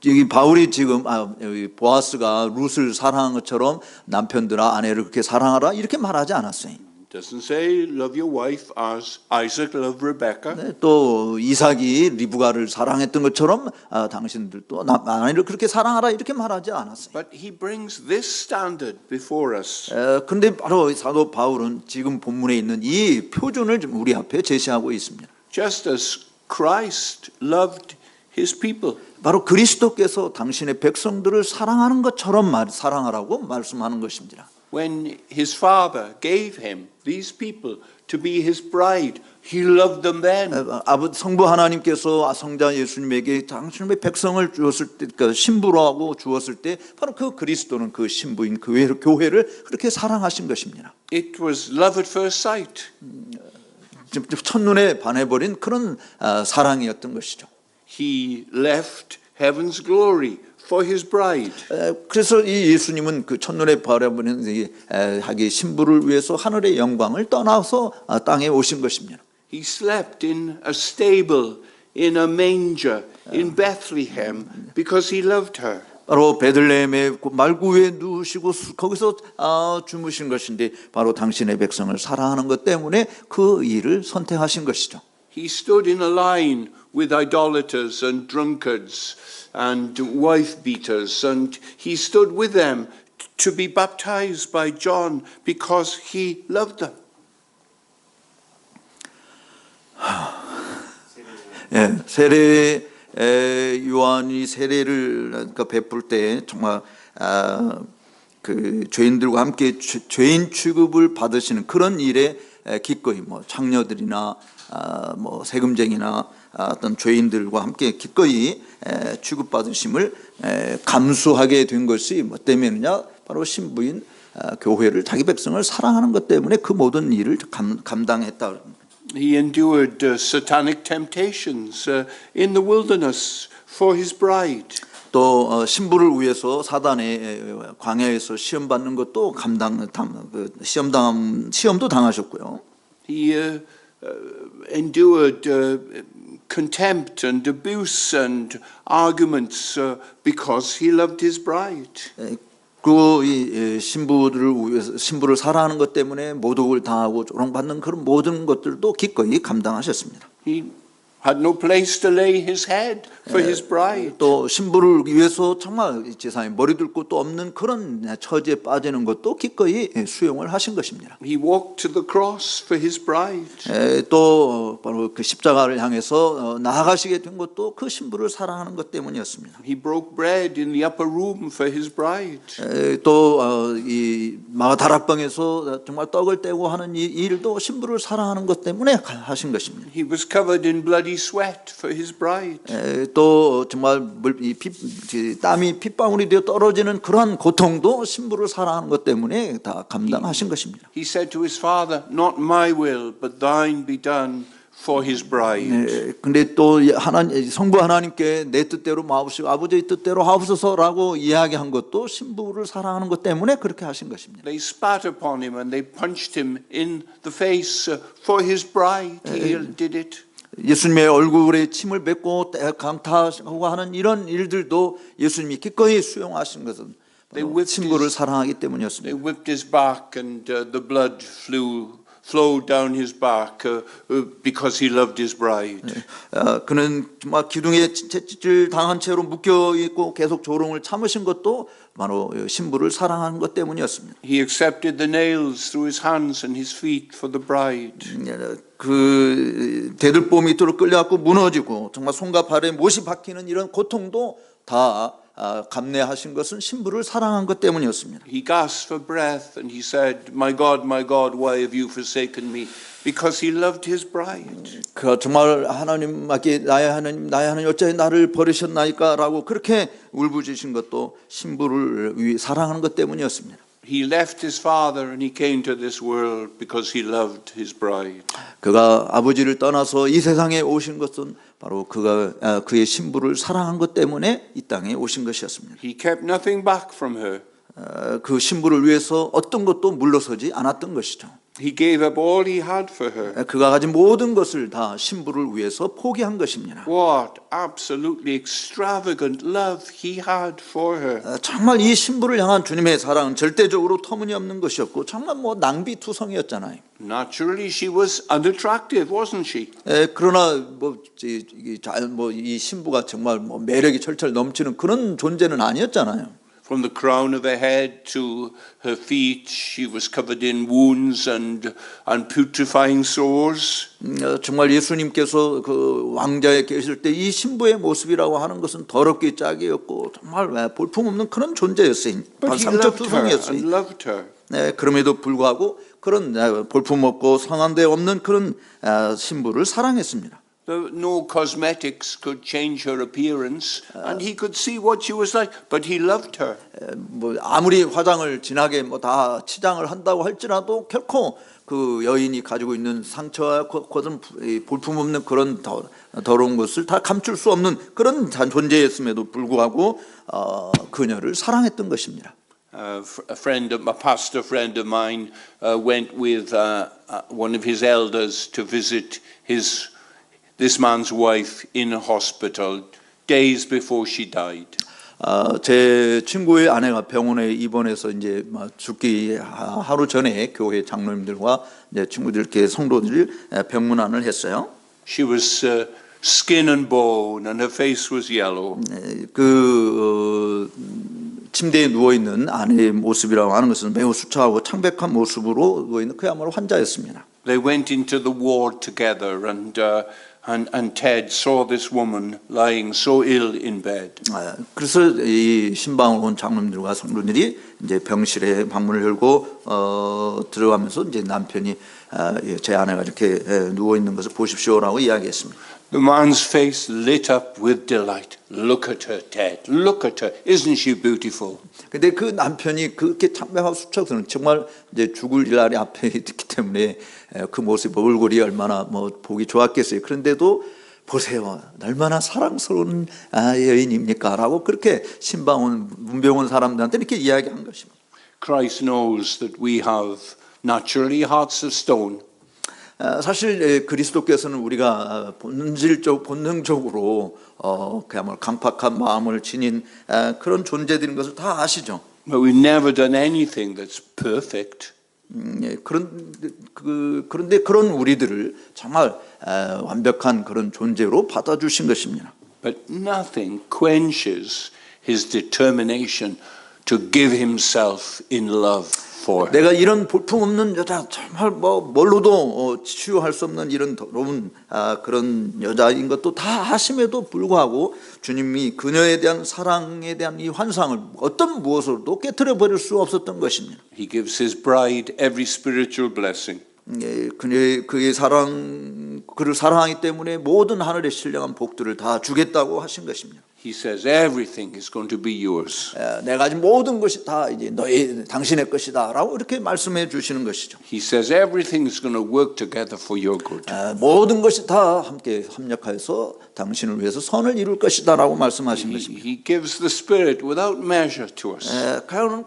여기 바울이 지금 여기 보아스가 룻을 사랑한 것처럼 남편들아 아내를 그렇게 사랑하라 이렇게 말하지 않았어요. Doesn't say love your wife as Isaac loved Rebecca. 또 이삭이 리브가를 사랑했던 것처럼 당신들도 아내를 그렇게 사랑하라 이렇게 말하지 않았어요. But he brings this standard before us. 그런데 바로 사도 바울은 지금 본문에 있는 이 표준을 우리 앞에 제시하고 있습니다. Just as Christ loved his people. 바로 그리스도께서 당신의 백성들을 사랑하는 것처럼 사랑하라고 말씀하는 것입니다. When his father gave him these people to be his bride, he loved them then. 성부 하나님께서 성자 예수님에게 당신의 백성을 주었을 때, 그러니까 신부로 하고 주었을 때 바로 그 그리스도는 그 신부인 교회를 그렇게 사랑하신 것입니다. It was love at first sight. 첫눈에 반해버린 그런 사랑이었던 것이죠. He left heaven's glory for his bride. 그래서 이 예수님은 그 첫눈에 바라보는 하기 신부를 위해서 하늘의 영광을 떠나서 땅에 오신 것입니다. He slept in a stable, in a manger, in Bethlehem, because he loved her. 바로 베들레헴의 말구에 누우시고 거기서 주무신 것인데 바로 당신의 백성을 사랑하는 것 때문에 그 일을 선택하신 것이죠. He stood in a line with idolaters and drunkards and wife beaters, and he stood with them to be baptized by John because he loved them. 예, 세례 요한이 세례를 베풀 때 정말 그 죄인들과 함께 죄인 취급을 받으시는 그런 일에 기꺼이 뭐 창녀들이나 뭐 세금쟁이나 어떤 죄인들과 함께 기꺼이 취급받으심을 감수하게 된 것이 뭐 때문이냐? 바로 신부인 교회를 자기 백성을 사랑하는 것 때문에 그 모든 일을 감당했다. He endured satanic temptations in the wilderness for his bride. 또 신부를 위해서 사단의 광야에서 시험 받는 것도 시험도 당하셨고요. He endured contempt and abuse and arguments because he loved his bride. 그 신부를 사랑하는 것 때문에 모독을 당하고 조롱받는 그런 모든 것들도 기꺼이 감당하셨습니다. He had no place to lay his head for his bride. 또 신부를 위해서 정말 세상에 머리 둘 곳도 없는 그런 처지에 빠지는 것도 기꺼이 수용을 하신 것입니다. He walked to the cross for his bride. 또 바로 그 십자가를 향해서 나아가시게 된 것도 그 신부를 사랑하는 것 때문이었습니다. He broke bread in the upper room for his bride. 또 이 마가다락방에서 정말 떡을 떼고 하는 이 일도 신부를 사랑하는 것 때문에 하신 것입니다. He was covered in bloody sweat for his bride. 또 정말 땀이 핏방울이 되어 떨어지는 그러한 고통도 신부를 사랑하는 것 때문에 다 감당하신 것입니다. He said to his father, "Not my will, but thine be done for his bride." 근데 또 성부 하나님께 내 뜻대로 마옵시고 아버지의 뜻대로 하옵소서라고 이야기한 것도 신부를 사랑하는 것 때문에 그렇게 하신 것입니다. They spat upon him and they punched him in the face for his bride. He did it. 예수님의 얼굴에 침을 뱉고 강타하고 하는 이런 일들도 예수님이 기꺼이 수용하신 것은 신부를 사랑하기 때문이었습니다. They whipped his back and the blood flowed down his back because he loved his bride. 그는 정말 기둥에 채찍질 당한 채로 묶여 있고 계속 조롱을 참으신 것도 바로 신부를 사랑하는 것 때문이었습니다. He accepted the nails through his hands and his feet for the bride. 그 대들보 밑으로 끌려갖고 무너지고 정말 손과 발에 못이 박히는 이런 고통도 다 감내하신 것은 신부를 사랑한 것 때문이었습니다. He gasped for breath and he said, my God, why have you forsaken me? Because he loved his bride. 그 정말 하나님께 나의 하나님 어찌 나를 버리셨나이까라고 그렇게 울부짖으신 것도 신부를 사랑하는 것 때문이었습니다. He left his father and he came to this world because he loved his bride. 그가 아버지를 떠나서 이 세상에 오신 것은 바로 그가 그의 신부를 사랑한 것 때문에 이 땅에 오신 것이었습니다. He kept nothing back from her. 그 신부를 위해서 어떤 것도 물러서지 않았던 것이죠. He gave up all he had for her. 그가 가진 모든 것을 다 신부를 위해서 포기한 것입니다. What absolutely extravagant love he had for her. 정말 이 신부를 향한 주님의 사랑은 절대적으로 터무니없는 것이었고 정말 뭐 낭비투성이었잖아요. Naturally, she was unattractive, wasn't she? 그러나 이 신부가 정말 매력이 철철 넘치는 그런 존재는 아니었잖아요. From the crown of her head to her feet, she was covered in wounds and putrefying sores. 정말 예수님께서 그 왕자에 계실 때 이 신부의 모습이라고 하는 것은 더럽게 짝이었고 정말 볼품없는 그런 존재였어요. But he loved her and loved her. 그럼에도 불구하고 그런 볼품없고 성한 데 없는 그런 신부를 사랑했습니다. No cosmetics could change her appearance, and he could see what she was like, but he loved her. 아무리 화장을 진하게 다 치장을 한다고 할지라도 결코 그 여인이 가지고 있는 상처와 볼품없는 그런 더러운 것을 다 감출 수 없는 그런 존재였음에도 불구하고 그녀를 사랑했던 것입니다. A pastor friend of mine went with one of his elders to visit this man's wife in a hospital days before she died. 제 친구의 아내가 병원에 입원해서 이제 막 죽기 하루 전에 교회 장로님들과 이제 친구들 이렇게 성도들이 병문안을 했어요. She was skin and bone, and her face was yellow. 침대에 누워 있는 아내의 모습이라고 하는 것은 매우 수차하고 창백한 모습으로 누워 있는 그야말로 환자였습니다. They went into the ward together, and Ted saw this woman lying so ill in bed. 그래서 이 신방을 온 장로님들과 성도들이 이제 병실에 방문을 열고 들어가면서 이제 남편이 제 아내가 이렇게 누워 있는 것을 보십시오라고 이야기했습니다. The man's face lit up with delight. Look at her, Ted. Look at her. Isn't she beautiful? 근데 그 남편이 그렇게 창백하고 수척스러운 정말 이제 죽을 날이 앞에 있기 때문에 그 모습 얼굴이 얼마나 뭐 보기 좋았겠어요. 그런데도 보세요, 얼마나 사랑스러운 여인입니까라고 그렇게 신방원 문병원 사람들한테 이렇게 이야기한 것입니다. Christ knows that we have naturally hearts of stone. 사실 그리스도께서는 우리가 본능적으로 그야말로 강팍한 마음을 지닌 그런 존재들인 것을 다 아시죠. But we've never done anything that's perfect. 그런데 그런 우리들을 정말 완벽한 그런 존재로 받아주신 것입니다. But nothing quenches his determination to give himself in love for her. 내가 이런 볼품없는 여자 정말 뭘로도 치유할 수 없는 이런 더러운 그런 여자인 것도 다 하심에도 불구하고 주님이 그녀에 대한 사랑에 대한 이 환상을 어떤 무엇으로도 깨트려 버릴 수 없었던 것입니다. He gives his bride every spiritual blessing. 그의 그를 사랑하기 때문에 모든 하늘의 신령한 복들을 다 주겠다고 하신 것입니다. He says everything is going to be yours. 내가 가진 모든 것이 다 이제 당신의 것이다라고 이렇게 말씀해 주시는 것이죠. He says everything is going to work together for your good. 모든 것이 다 함께 합력하여서 당신을 위해서 선을 이룰 것이다라고 말씀하신 것입니다. He gives the Spirit without measure to us.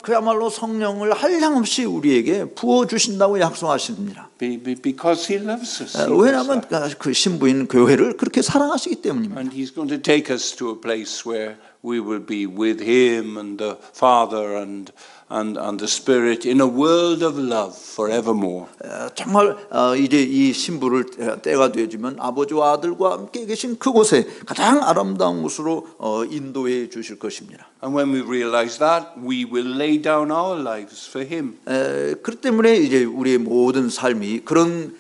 그야말로 성령을 한량없이 우리에게 부어 주신다고 약속하십니다. Because He loves us. 왜냐하면 그 신부인 교회를 그렇게 사랑하시기 때문입니다. And He's going to take us to a place where we will be with Him and the Father and the Spirit in a world of love forevermore. 정말 이제 이 신부를 때가 되어지면 아버지와 아들과 함께 계신 그곳에 가장 아름다운 곳으로 인도해 주실 것입니다. And when we realize that, we will lay down our lives for Him. 그렇기 때문에 이제 우리의 모든 삶이 그런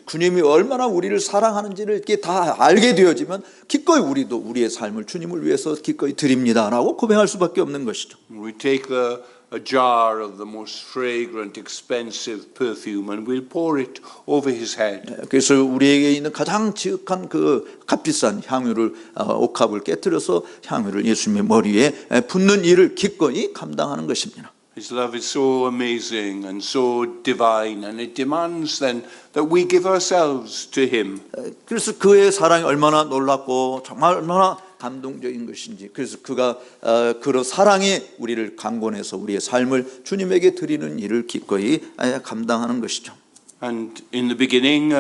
주님이 얼마나 우리를 사랑하는지를 이렇게 다 알게 되어지면 기꺼이 우리도 우리의 삶을 주님을 위해서 기꺼이 드립니다라고 고백할 수밖에 없는 것이죠. We take a jar of the most fragrant, expensive perfume and we'll pour it over His head. 그래서 우리에게 있는 가장 지극한 그 값비싼 향유를 옥합을 깨뜨려서 향유를 예수님의 머리에 붓는 일을 기꺼이 감당하는 것입니다. His love is so amazing and so divine, and it demands then that we give ourselves to Him. 그래서 그의 사랑이 얼마나 놀랍고 정말 얼마나 감동적인 것인지, 그래서 그가 그런 사랑에 우리를 강권해서 우리의 삶을 주님에게 드리는 일을 기꺼이 감당하는 것이죠. And in the beginning,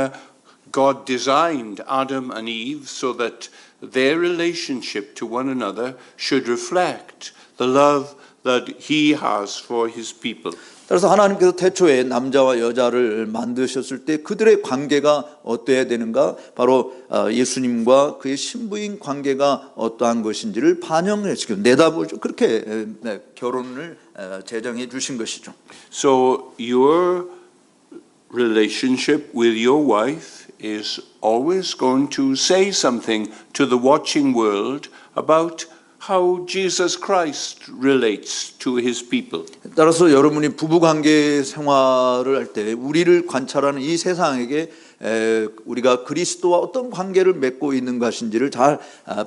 God designed Adam and Eve so that their relationship to one another should reflect the love that He has for His people. 그래서 하나님께서 태초에 남자와 여자를 만드셨을 때 그들의 관계가 어떠해야 되는가? 바로 예수님과 그의 신부인 관계가 어떠한 것인지를 반영해 주시고 내다보죠. 그렇게 결혼을 제정해 주신 것이죠. So your relationship with your wife is always going to say something to the watching world about how Jesus Christ relates to His people. 따라서 여러분이 부부관계 생활을 할 때 우리를 관찰하는 이 세상에게 우리가 그리스도와 어떤 관계를 맺고 있는 것인지를 잘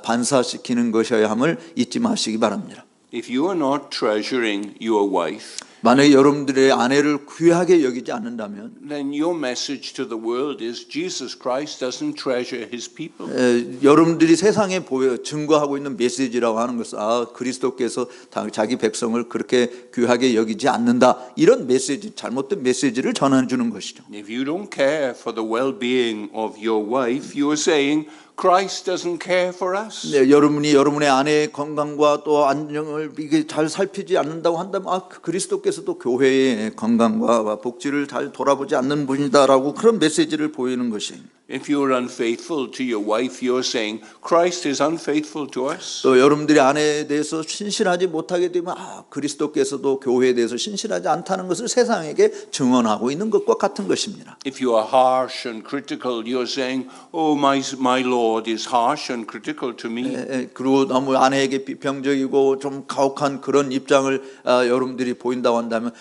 반사시키는 것이어야 함을 잊지 마시기 바랍니다. If you are not treasuring your wife, 만약에 여러분들의 아내를 귀하게 여기지 않는다면 then your message to the world is Jesus Christ doesn't treasure His people. 여러분들이 세상에 증거하고 있는 메시지라고 하는 것은 그리스도께서 자기 백성을 그렇게 귀하게 여기지 않는다, 이런 메시지, 잘못된 메시지를 전해주는 것이죠. If you don't care for the well-being of your wife, you are saying Christ doesn't care for us? 네, 여러분이 여러분의 아내의 건강과 또 안녕을 이게 잘 살피지 않는다고 한다면 그리스도께서도 교회의 건강과 복지를 잘 돌아보지 않는 분이다라고 그런 메시지를 보이는 것이. If you're unfaithful to your wife, you're saying Christ is unfaithful to us. 또 여러분들이 아내에 대해서 신실하지 못하게 되면 그리스도께서도 교회에 대해서 신실하지 않다는 것을 세상에게 증언하고 있는 것과 같은 것입니다. If you are harsh and critical, you're saying, oh, my Lord is harsh and critical to me. 그리고 너무 아내에게 비평적이고 좀 가혹한 그런 입장을 여러분들이 보인다고 한다면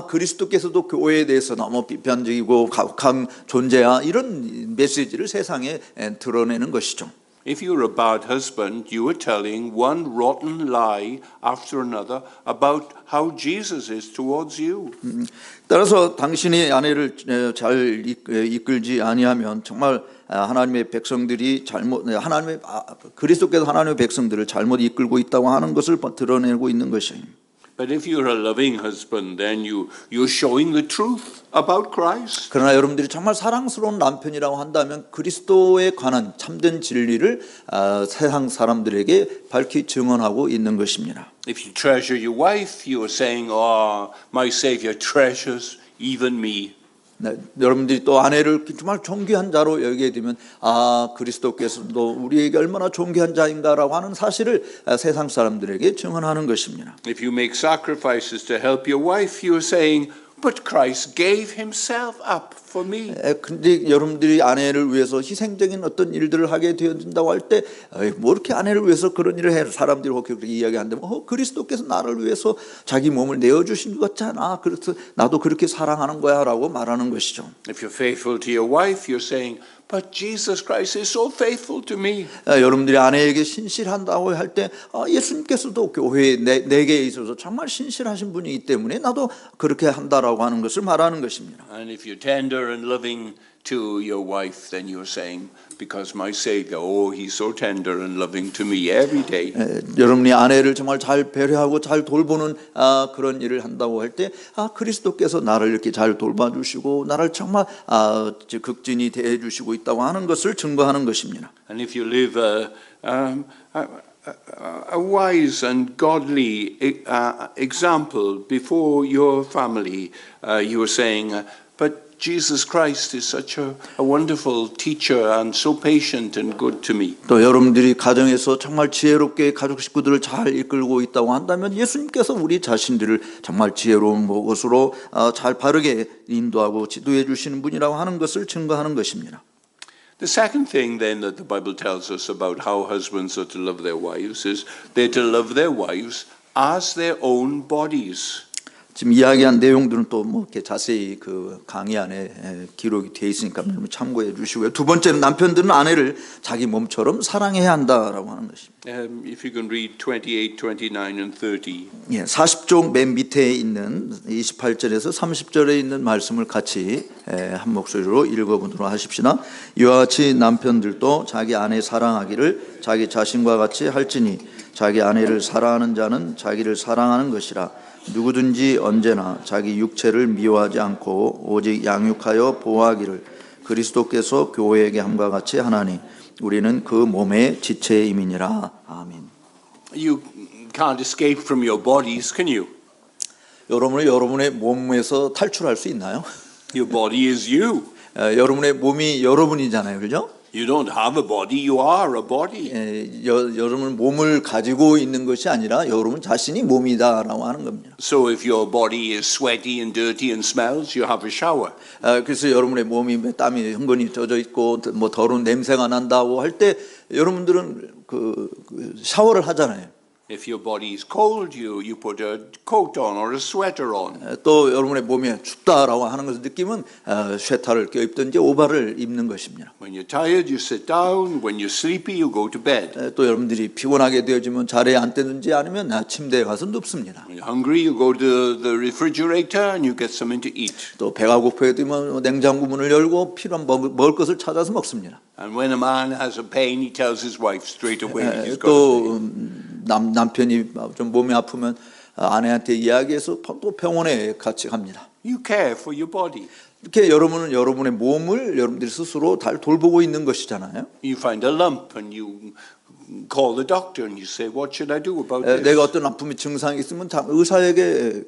그리스도께서도 교회에 대해서 너무 비판적이고 가혹한 존재야 이런 메시지를 세상에 드러내는 것이죠. If you're a bad husband, you are telling one rotten lie after another about how Jesus is towards you. 따라서 당신이 아내를 잘 이끌지 아니하면 정말 하나님의 백성들이 그리스도께서 하나님의 백성들을 잘못 이끌고 있다고 하는 것을 드러내고 있는 것이에요. But if you're a loving husband, then you're showing the truth about Christ. 그러나 여러분들이 정말 사랑스러운 남편이라고 한다면 그리스도에 관한 참된 진리를 세상 사람들에게 밝히 증언하고 있는 것입니다. If you treasure your wife, you are saying, oh, my Savior treasures even me. 네, 여러분들이 또 아내를 정말 존귀한 자로 여기게 되면 그리스도께서도 우리에게 얼마나 존귀한 자인가라고 하는 사실을 세상 사람들에게 증언하는 것입니다. If you make sacrifices to help your wife, you are saying, but Christ gave himself up for me. 근데 여러분들이 아내를 위해서 희생적인 어떤 일들을 하게 되어진다고 할 때 뭐 이렇게 아내를 위해서 그런 일을 해 사람들이 그렇게 이야기한다면 그리스도께서 나를 위해서 자기 몸을 내어주신 것 같잖아. 그래서 나도 그렇게 사랑하는 거야라고 말하는 것이죠. If you're faithful to your wife, you're saying, but Jesus Christ is so faithful to me. 여러분들이 아내에게 신실한다고 할 때 예수님께서도 교회에 내게 있어서 정말 신실하신 분이기 때문에 나도 그렇게 한다라고 하는 것을 말하는 것입니다. And if you're tender and loving to your wife, then you're saying, because my Savior, oh, he's so tender and loving to me every day. 여러분이 아내를 정말 잘 배려하고 잘 돌보는 그런 일을 한다고 할 때 그리스도께서 나를 이렇게 잘 돌봐주시고 나를 정말 극진히 대해주시고 있다고 하는 것을 증거하는 것입니다. And if you live a wise and godly example before your family, you are saying, but Jesus Christ is such a wonderful teacher and so patient and good to me. 또 여러분들이 가정에서 정말 지혜롭게 가족 식구들을 잘 이끌고 있다고 한다면 예수님께서 우리 자신들을 정말 지혜로운 것으로 잘 바르게 인도하고 지도해 주시는 분이라고 하는 것을 증거하는 것입니다. The second thing then that the Bible tells us about how husbands are to love their wives is they're to love their wives as their own bodies. 지금 이야기한 내용들은 또 뭐 이렇게 자세히 그 강의 안에 기록이 되어 있으니까 참고해 주시고요. 두 번째는 남편들은 아내를 자기 몸처럼 사랑해야 한다라고 하는 것입니다. If you can read 28, 29 and 30. 40쪽 맨 밑에 있는 28절에서 30절에 있는 말씀을 같이 한 목소리로 읽어보도록 하십시다. 이와 같이 남편들도 자기 아내 사랑하기를 자기 자신과 같이 할지니 자기 아내를 사랑하는 자는 자기를 사랑하는 것이라. 누구든지 언제나 자기 육체를 미워하지 않고 오직 양육하여 보호하기를 그리스도께서 교회에게 함과 같이 하나니 우리는 그 몸의 지체임이니라. 아멘. You can't escape from your bodies, can you? 여러분의 몸에서 탈출할 수 있나요? Your body is you. 여러분의 몸이 여러분이잖아요, 그렇죠? You don't have a body, you are a body. 여러분 몸을 가지고 있는 것이 아니라 여러분 자신이 몸이다라고 하는 겁니다. So if your body is sweaty and dirty and smells, you have a shower. 그래서 여러분의 몸이 땀이 흥건히 젖어 있고 뭐 더러운 냄새가 난다고 할 때 여러분들은 그 샤워를 하잖아요. If your body is cold, you put a coat on or a sweater on. 또 여러분의 몸이 춥다라고 하는 것을 느끼면 쇠타를 껴입든지 오바를 입는 것입니다. When you're tired, you sit down. When you're sleepy, you go to bed. 또 여러분들이 피곤하게 되어지면 자리에 앉든지 아니면 침대에 가서 눕습니다. When you're hungry, you go to the refrigerator and you get something to eat. 또 배가 고프게 되면 냉장고 문을 열고 필요한 먹을 것을 찾아서 먹습니다. And when a man has a pain, he tells his wife straight away that he's got 또 a pain. 남편이 좀 몸이 아프면 아내한테 이야기해서 또 병원에 같이 갑니다. You care for your body. 이렇게 여러분은 여러분의 몸을 여러분들이 스스로 잘 돌보고 있는 것이잖아요. You find a lump and you call the doctor and you say, what should I do about 내가 this? 어떤 아픔이 증상이 있으면 의사에게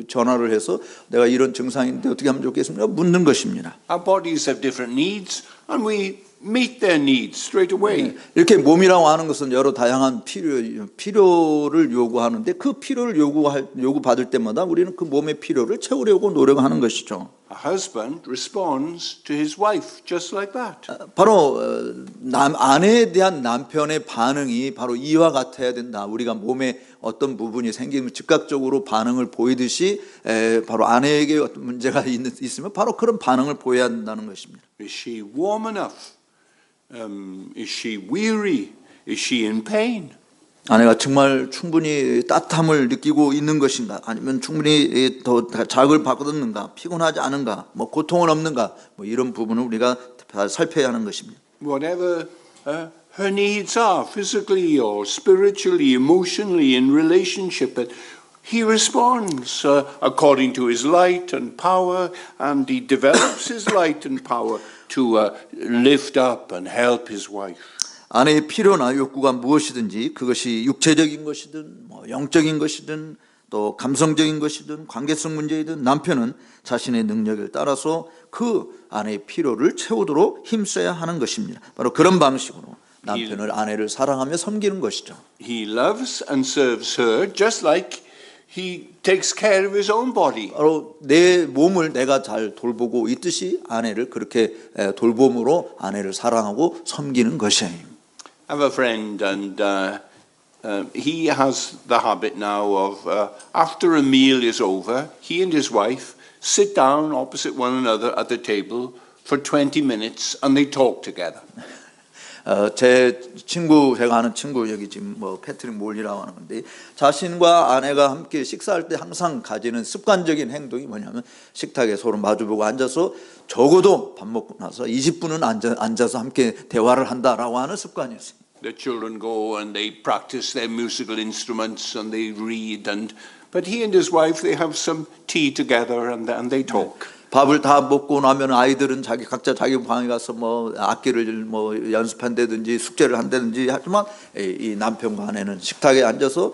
전화를 해서 내가 이런 증상인데 어떻게 하면 좋겠습니까? 묻는 것입니다. Our bodies have different needs and we meet their needs straight away. 이렇게 몸이라고 하는 것은 여러 다양한 필요를 요구하는데 그 필요를 요구받을 때마다 우리는 그 몸의 필요를 채우려고 노력하는 것이죠. A husband responds to his wife just like that. 바로 아내에 대한 남편의 반응이 바로 이와 같아야 된다. 우리가 몸에 어떤 부분이 생기면 즉각적으로 반응을 보이듯이 바로 아내에게 어떤 문제가 있으면 바로 그런 반응을 보여야 한다는 것입니다. Is she warm enough? Is she weary? Is she in pain? 아내가 정말 충분히 따뜻함을 느끼고 있는 것인가, 아니면 충분히 더 자극을 받는가, 피곤하지 않은가, 뭐 고통은 없는가, 뭐 이런 부분을 우리가 다 살펴야 하는 것입니다. Whatever her needs are, physically or spiritually, emotionally, in relationship, that he responds according to his light and power, and he develops his light and power to lift up and help his wife. 아내의 필요나 욕구가 무엇이든지 그것이 육체적인 것이든 뭐 영적인 것이든 또 감성적인 것이든 관계성 문제이든 남편은 자신의 능력을 따라서 그 아내의 필요를 채우도록 힘써야 하는 것입니다. 바로 그런 방식으로 남편을 아내를 사랑하며 섬기는 것이죠. He loves and serves her just like he takes care of his own body. 바로 내 몸을 내가 잘 돌보고 있듯이 아내를 그렇게 돌봄으로 아내를 사랑하고 섬기는 것이에요. I have a friend and he has the habit now of after a meal is over, he and his wife sit down opposite one another at the table for 20 minutes and they talk together. 제 친구, 제가 아는 친구, 여기 지금 뭐 패트릭 몰리라고 하는 건데, 자신과 아내가 함께 식사할 때 항상 가지는 습관적인 행동이 뭐냐면 식탁에 서로 마주보고 앉아서 적어도 밥 먹고 나서 20분은 앉아서 함께 대화를 한다라고 하는 습관이었어요. The children go and they practice their musical instruments and they read, but he and his wife, they have some tea together and they talk. 밥을 다 먹고 나면 아이들은 각자 자기 방에 가서 뭐 악기를 뭐 연습한다든지 숙제를 한다든지 하지만 이 남편과 아내는 식탁에 앉아서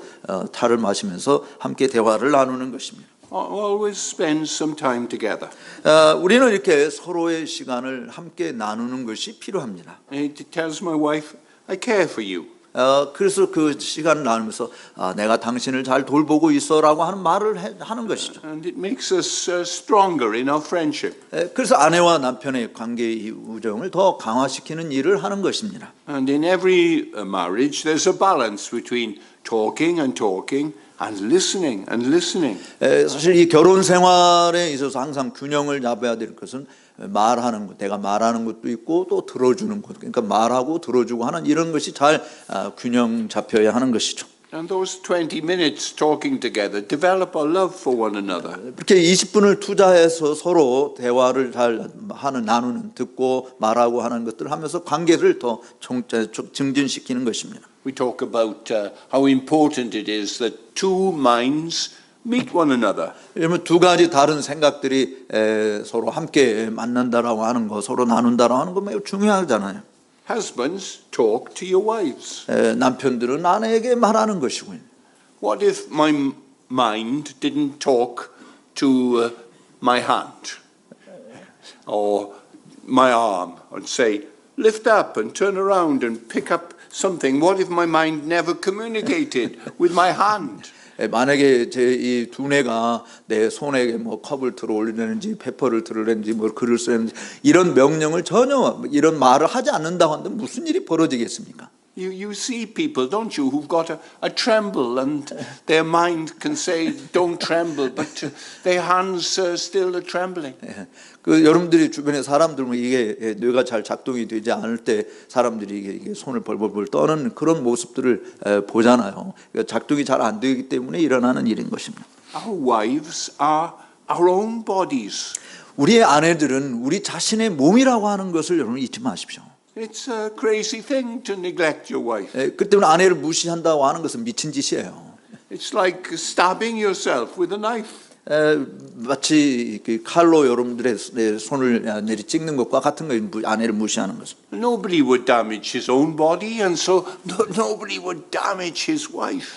차를 마시면서 함께 대화를 나누는 것입니다. Always spend some time together. 우리는 이렇게 서로의 시간을 함께 나누는 것이 필요합니다. He tells my wife, I care for you. 그래서 그 시간을 나누면서 내가 당신을 잘 돌보고 있어라고 하는 말을 하는 것이죠. And it makes us stronger in our friendship. 그래서 아내와 남편의 관계의 우정을 더 강화시키는 일을 하는 것입니다. And in every marriage, there's a balance between talking and talking and listening and listening. 사실 이 결혼 생활에 있어서 항상 균형을 잡아야 될 것은 말하는 것, 내가 말하는 것도 있고 또 들어주는 것, 그러니까 말하고 들어주고 하는 이런 것이 잘 균형 잡혀야 하는 것이죠. And those 20 minutes talking together develop our love for one another. 이렇게 20분을 투자해서 서로 대화를 잘 나누는, 듣고 말하고 하는 것들을 하면서 관계를 더 증진시키는 것입니다. We talk about how important it is that two minds meet one another. 그러면 두 가지 다른 생각들이 서로 함께 만난다라고 하는 거, 서로 나눈다라고 하는 거 매우 중요하잖아요. Husbands, talk to your wives. 남편들은 아내에게 말하는 것이고요. What if my mind didn't talk to my hand or my arm and say, lift up and turn around and pick up something? What if my mind never communicated with my hand? 만약에 제 이 두뇌가 내 손에 뭐 컵을 들어 올리는지 페퍼를 들으려는지 뭐 글을 쓰는지 이런 명령을 전혀 이런 말을 하지 않는다고 하는데 무슨 일이 벌어지겠습니까? You see people, don't you, who've got a tremble and their mind can say, don't tremble, but their hands still are trembling. 그 여러분들이 주변에 사람들 이게 뇌가 잘 작동이 되지 않을 때 사람들이 이게 손을 벌벌벌 떠는 그런 모습들을 보잖아요. 그러니까 작동이 잘 안 되기 때문에 일어나는 일인 것입니다. Our wives are our own bodies. 우리의 아내들은 우리 자신의 몸이라고 하는 것을 여러분 잊지 마십시오. It's a crazy thing to neglect your wife. 그 때문에 아내를 무시한다고 하는 것은 미친 짓이에요. It's like stabbing yourself with a knife. 마치 그 칼로 여러분들의 손을 내리 찍는 것과 같은 거예요. 아내를 무시하는 것은. Nobody would damage his own body, and so nobody would damage his wife.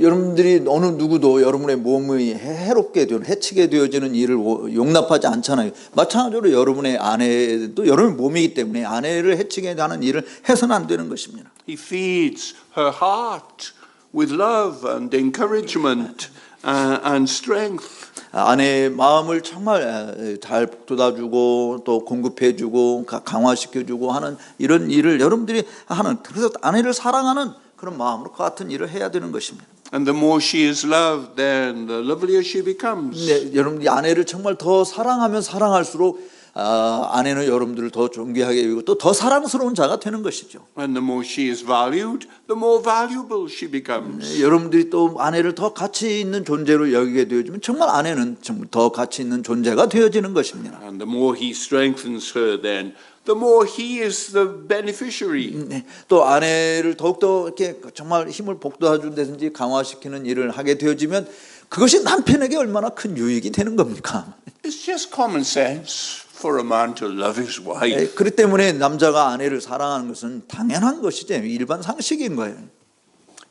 여러분들이 어느 누구도 여러분의 몸이 해롭게 되는 해치게 되어지는 일을 용납하지 않잖아요. 마찬가지로 여러분의 아내도 여러분의 몸이기 때문에 아내를 해치게 하는 일을 해서는 안 되는 것입니다. He feeds her heart with love and encouragement and strength. 아내의 마음을 정말 잘 북돋아주고 또 공급해주고 강화시켜주고 하는 이런 일을 여러분들이 하는, 그래서 아내를 사랑하는 그런 마음으로 그 같은 일을 해야 되는 것입니다. And the more she is loved, then the lovelier she becomes. 네, 여러분들이 아내를 정말 더 사랑하면 사랑할수록 아내는 여러분들을 더 존귀하게 여기고 또 더 사랑스러운 자가 되는 것이죠. And the more she is valued, the more valuable she becomes. 여러분들이 또 아내를 더 가치 있는 존재로 여기게 되어지면 정말 아내는 정말 더 가치 있는 존재가 되어지는 것입니다. And the more he strengthens her, then the more he is the beneficiary. 네, 또 아내를 더욱더 이렇게 정말 힘을 북돋아준다든지 강화시키는 일을 하게 되어지면 그것이 남편에게 얼마나 큰 유익이 되는 겁니까? It's just common sense for a man to love his wife. 그렇기 때문에 남자가 아내를 사랑하는 것은 당연한 것이죠. 일반 상식인 거예요.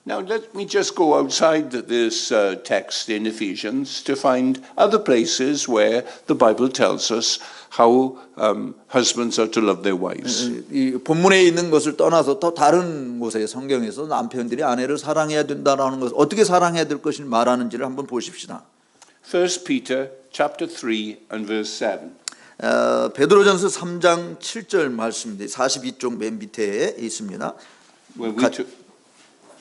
Now let me just go outside this text in Ephesians to find other places where the Bible tells us how husbands are to love their wives. 이 본문에 있는 것을 떠나서 또 다른 곳에 성경에서 남편들이 아내를 사랑해야 된다라는 것을 어떻게 사랑해야 될 것을 말하는지를 한번 보십시다. 1 Peter chapter 3 and verse 7. 베드로전서 3장 7절 말씀인데 42쪽 맨 밑에 있습니다. Well,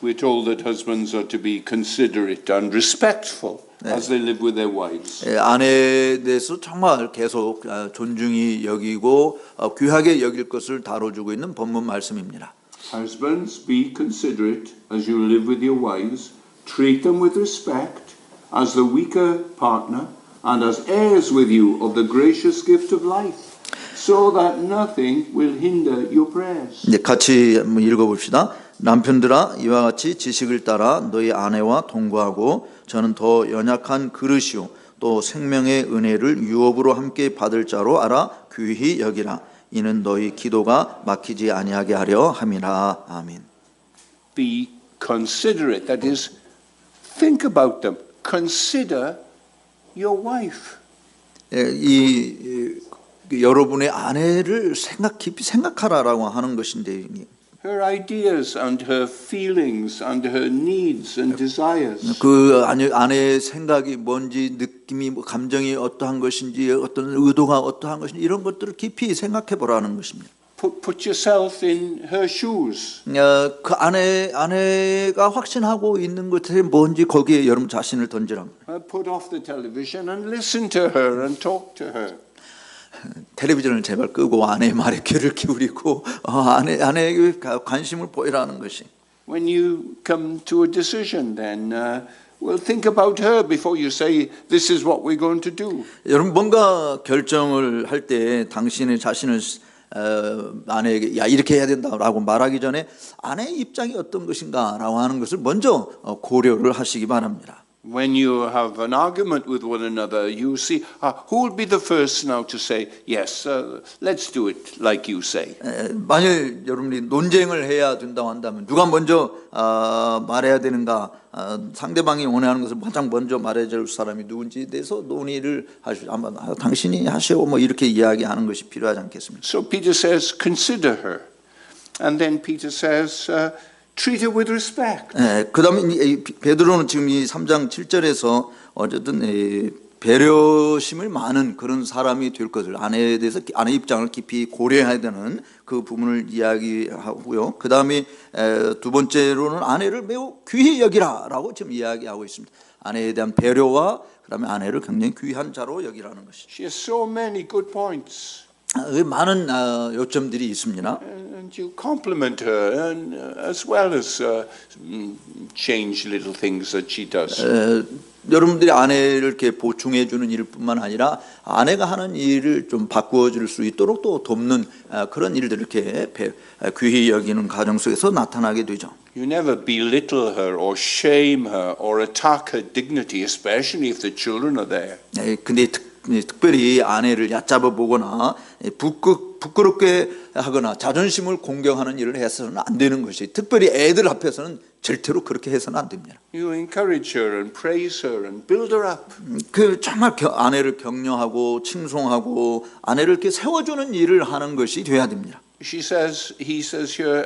we're told that husbands are to be considerate and respectful as they live with their wives. 아내에 대해서 정말 계속 존중히 여기고 귀하게 여길 것을 다뤄주고 있는 본문 말씀입니다. Husbands, be considerate as you live with your wives. Treat them with respect as the weaker partner and as heirs with you of the gracious gift of life, so that nothing will hinder your prayers. 네, 같이 한번 읽어봅시다. 남편들아 이와 같이 지식을 따라 너희 아내와 동거하고 저는 더 연약한 그릇이요 또 생명의 은혜를 유업으로 함께 받을 자로 알아 귀히 여기라. 이는 너희 기도가 막히지 아니하게 하려 함이라. 아멘. Be considerate, that is, think about them. Consider your wife. 여러분의 아내를 깊이 생각하라라고 하는 것인데 Her ideas and her feelings and her needs and desires. 그 아내의 생각이 뭔지 느낌이 감정이 어떠한 것인지 어떤 의도가 어떠한 것인지 이런 것들을 깊이 생각해 보라는 것입니다. Put yourself in her shoes. 그 아내가 확신하고 있는 것들이 뭔지 거기에 여러분 자신을 던지라. Put off the television and listen to her and talk to her. 텔레비전을 제발 끄고 아내의 말에 귀를 기울이고 아내에게 관심을 보이라는 것이. When you come to a decision, then well, think about her before you say this is what we're going to do. 여러분 뭔가 결정을 할 때 당신의 자신을 아내에게 야 이렇게 해야 된다라고 말하기 전에 아내의 입장이 어떤 것인가라고 하는 것을 먼저 고려를 하시기 바랍니다. When you have an argument with one another, you see who will be the first now to say yes, let's do it like you say. 만일 여러분이 논쟁을 해야 된다고 한다면 누가 먼저 말해야 되는가, 상대방이 원하는 것을 가장 먼저 말해줄 사람이 누군지에 대해서 논의를 하시고 아마 당신이 하시오 뭐 이렇게 이야기하는 것이 필요하지 않겠습니까? So Peter says, consider her, and then Peter says, treat her with respect. 그다음에 베드로는 지금 이 3장 7절에서 어쨌든 배려심을 많은 그런 사람이 될 것을 아내에 대해서 아내 입장을 깊이 고려해야 되는 그 부분을 이야기하고요. 그다음에 두 번째로는 아내를 매우 귀히 여기라라고 지금 이야기하고 있습니다. 아내에 대한 배려와 그다음에 아내를 굉장히 귀한 자로 여기라는 것이죠. She has so many good points. 많은 요점들이 있습니다. And you compliment her, and as well as change little things that she does. 여러분들이 아내를 이렇게 보충해 주는 일뿐만 아니라 아내가 하는 일을 좀 바꾸어 줄 수 있도록 또 돕는 그런 일들을 이렇게 귀히 여기는 가정 속에서 나타나게 되죠. You never belittle her or shame her or attack her dignity, especially if the children are there. 근데 특별히 아내를 얕잡아 보거나 부끄럽게 하거나 자존심을 공경하는 일을 해서는 안 되는 것이, 특별히 애들 앞에서는 절대로 그렇게 해서는 안 됩니다. You encourage her and praise her and build her up. 그 정말 아내를 격려하고 칭송하고 아내를 이렇게 세워주는 일을 하는 것이 돼야 됩니다. He says here,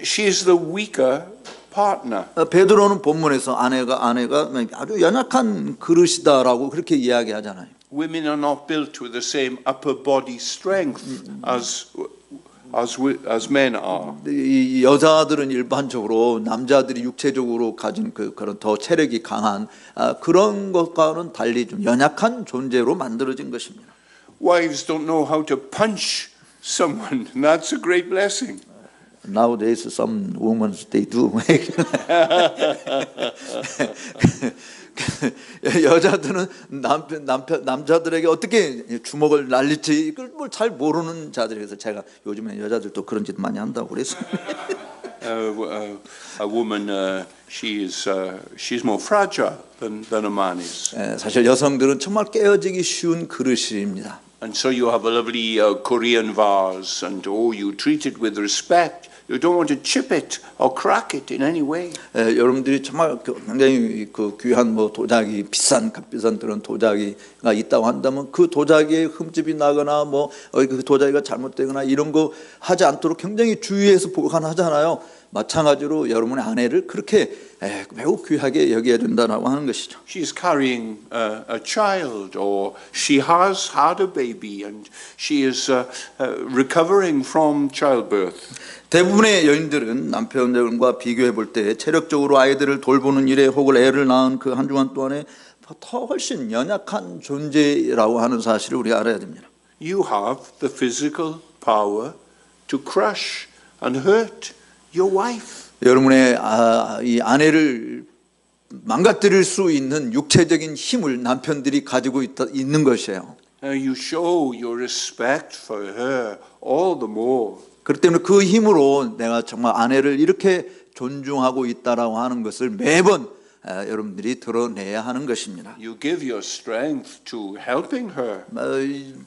she is the weaker partner. 베드로는 본문에서 아내가 아주 연약한 그릇이다라고 그렇게 이야기하잖아요. Women are not built with the same upper body strength as men are. 이 여자들은 일반적으로 남자들이 육체적으로 가진 그런 더 체력이 강한 그런 것과는 달리 좀 연약한 존재로 만들어진 것입니다. Wives don't know how to punch someone, and that's a great blessing. Nowadays, some women they do. 여자들은 남자들에게 어떻게 주먹을 날릴지 이걸 뭘 잘 모르는 자들이라서 제가 요즘에 여자들도 그런 짓 많이 한다고 그랬어요. A woman, she's more fragile than a man is. 사실 여성들은 정말 깨어지기 쉬운 그릇입니다. And so you have a lovely Korean vase, and you treat it with respect. You don't want to chip it or crack it in any way. 여러분들이 정말 굉장히 그 귀한 도자기, 값비싼 그런 도자기가 있다고 한다면 그 도자기에 흠집이 나거나 그 도자기가 잘못되거나 이런 거 하지 않도록 굉장히 주의해서 보관하잖아요. 마찬가지로 여러분의 아내를 그렇게 매우 귀하게 여겨야 된다라고 하는 것이죠. She's carrying a child, or she has had a baby, and she is recovering from childbirth. 대부분의 여인들은 남편들과 비교해 볼 때 체력적으로 아이들을 돌보는 일에 혹은 애를 낳은 그 한 주간 동안에 더 훨씬 연약한 존재라고 하는 사실을 우리가 알아야 됩니다. You have the physical power to crush and hurt your wife. 여러분의 이 아내를 망가뜨릴 수 있는 육체적인 힘을 남편들이 가지고 있는 것이에요. You show your respect for her all the more. 그렇기 때문에 그 힘으로 내가 정말 아내를 이렇게 존중하고 있다라고 하는 것을 매번 여러분들이 드러내야 하는 것입니다. You give your strength to helping her.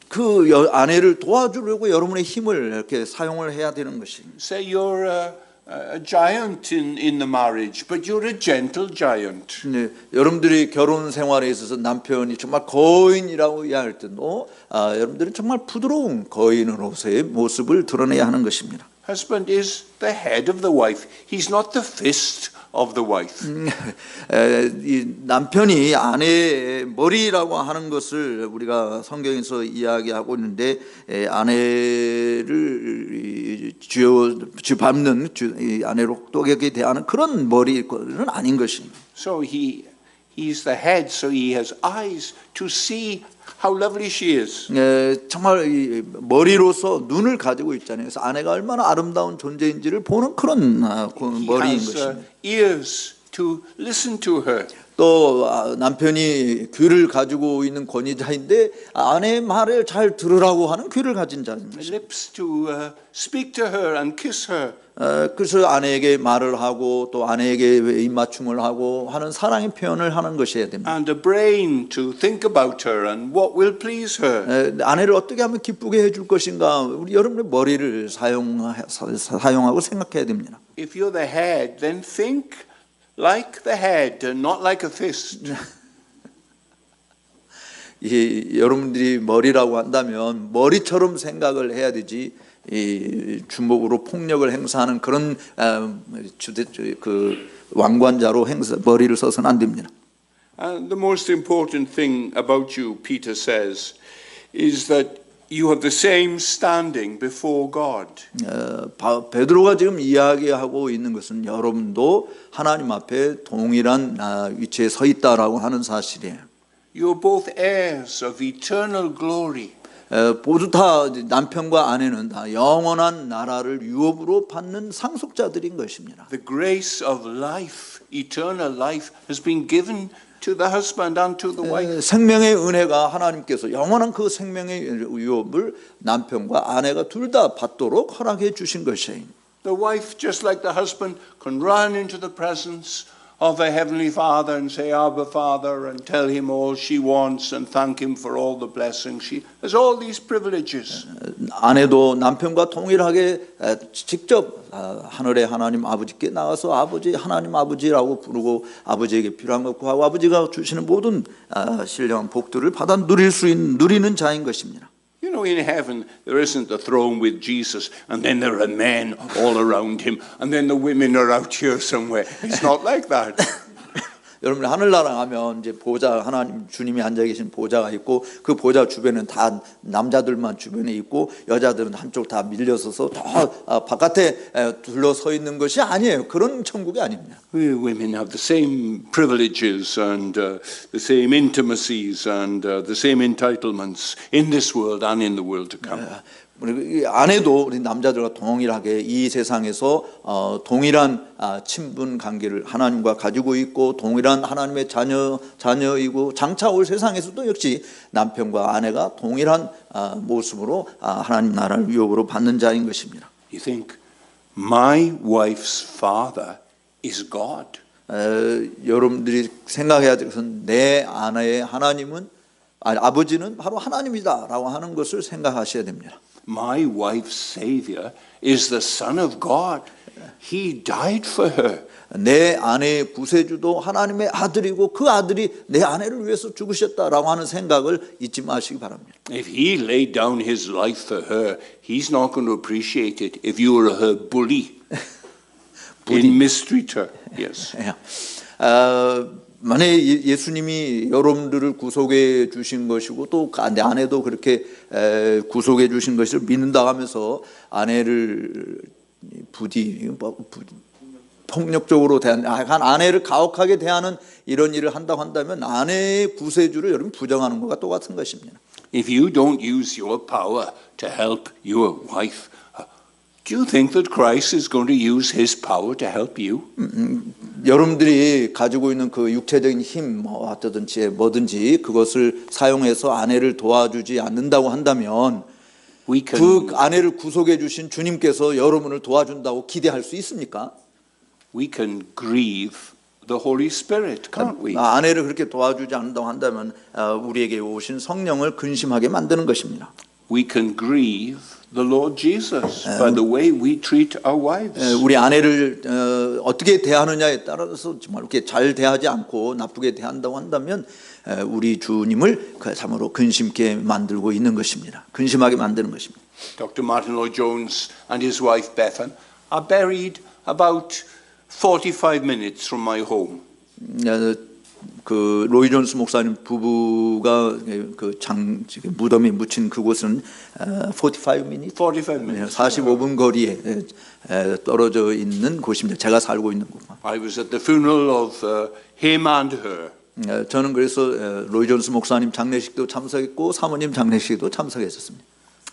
그 아내를 도와주려고 여러분의 힘을 이렇게 사용을 해야 되는 것입니다. Say you're a giant in the marriage, but you're a gentle giant. 네, 여러분들이 결혼 생활에 있어서 남편이 정말 거인이라고 이야기할 때도 여러분들은 정말 부드러운 거인으로서의 모습을 드러내야 하는 것입니다. Husband is the head of the wife. He's not the fist of the wife. 이 남편이 아내의 머리라고 하는 것을 우리가 성경에서 이야기하고 있는데 아내를 쥐밟는 아내로 똑똑하게 대하는 그런 머리는 아닌 것입니다. So he's the head, so he has eyes to see how lovely she is. 정말 이 머리로서 눈을 가지고 있잖아요. 그래서 아내가 얼마나 아름다운 존재인지를 보는 그런 머리인 것입니다. Ears to listen to her. 또 남편이 귀를 가지고 있는 권위자인데 아내의 말을 잘 들으라고 하는 귀를 가진 자입니다. Lips to speak to her and kiss her. 그래서 아내에게 말을 하고 또 아내에게 입맞춤을 하고 하는 사랑의 표현을 하는 것이어야 됩니다. And a brain to think about her and what will please her. 아내를 어떻게 하면 기쁘게 해줄 것인가, 우리 여러분의 머리를 사용하고 생각해야 됩니다. If you're the head, then think like the head and not like a fist. 여러분들이 머리라고 한다면 머리처럼 생각을 해야 되지 이 주먹으로 폭력을 행사하는 그런 그 왕관자로 머리를 써서는 안 됩니다. And the most important thing about you, Peter says, is that you have the same standing before God. 베드로가 지금 이야기하고 있는 것은 여러분도 하나님 앞에 동일한 위치에 서 있다라고 하는 사실이에요. You're both heirs of eternal glory. 모두 다 남편과 아내는 다 영원한 나라를 유업으로 받는 상속자들인 것입니다. The grace of life, eternal life, has been given to the husband and to the wife. 생명의 은혜가 하나님께서 영원한 그 생명의 유업을 남편과 아내가 둘 다 받도록 허락해 주신 것이에요. The wife, just like the husband, can run into the presence of her Heavenly Father and say, Abba, Father, and tell him all she wants and thank him for all the blessings. She has all these privileges. 아내도 남편과 동일하게 직접 하늘의 하나님 아버지께 나가서 아버지 하나님 아버지라고 부르고 아버지에게 필요한 것 구하고 아버지가 주시는 모든 신령한 복들을 받아 누리는 자인 것입니다. You know, in heaven, there isn't a throne with Jesus, and then there are men all around him, and then the women are out here somewhere. It's not like that. 여러분 하늘나라 가면 이제 보좌 하나님 주님이 앉아 계신 보좌가 있고 그 보좌 주변은 다 남자들만 주변에 있고 여자들은 한쪽 다 밀려서서 다 바깥에 둘러서 있는 것이 아니에요. 그런 천국이 아닙니다. We women have the same privileges and the same intimacies and the same entitlements in this world and in the world to come. 우리 아내도 우리 남자들과 동일하게 이 세상에서 동일한 친분 관계를 하나님과 가지고 있고 동일한 하나님의 자녀이고 장차 올 세상에서도 역시 남편과 아내가 동일한 모습으로 하나님 나라를 유업으로 받는 자인 것입니다. You think my wife's father is God? 여러분들이 생각해야 될 것은 내 아내의 하나님은 아버지는 바로 하나님이다라고 하는 것을 생각하셔야 됩니다. My wife's Savior is the Son of God. He died for her. 내 아내의 구세주도 하나님의 아들이고 그 아들이 내 아내를 위해서 죽으셨다라고 하는 생각을 잊지 마시기 바랍니다. If he laid down his life for her, he's not going to appreciate it if you were her bully and mistreat her. Yes. 만약에 예수님이 여러분들을 구속해 주신 것이고 또 내 아내도 그렇게 구속해 주신 것을 믿는다 하면서 아내를 폭력적으로 아내를 가혹하게 대하는 이런 일을 한다고 한다면 아내의 구세주를 여러분 부정하는 것과 똑같은 것입니다. If you don't use your power to help your wife, do you think that Christ is going to use his power to help you? 여러분들이 가지고 있는 그 육체적인 힘, 어떠든지 뭐든지 그것을 사용해서 아내를 도와주지 않는다고 한다면 그 아내를 구속해 주신 주님께서 여러분을 도와준다고 기대할 수 있습니까? We can grieve the Holy Spirit, can't we? 아내를 그렇게 도와주지 않는다고 한다면 우리에게 오신 성령을 근심하게 만드는 것입니다. We can grieve the Lord Jesus by the way we treat our wives. 우리 아내를 어떻게 대하느냐에 따라서 정말 이렇게 잘 대하지 않고 나쁘게 대한다고 한다면 우리 주님을 참으로 근심케 만들고 있는 것입니다. 근심하게 만드는 것입니다. Dr. Martin Lloyd-Jones and his wife Bethan are buried about 45 minutes from my home. 그 로이 존스 목사님 부부가 그 무덤에 묻힌 그곳은 45 minutes, 45분 거리에 떨어져 있는 곳입니다. 제가 살고 있는 곳. I was at the funeral of him and her. 저는 그래서 로이 존스 목사님 장례식도 참석했고 사모님 장례식도 참석했었습니다.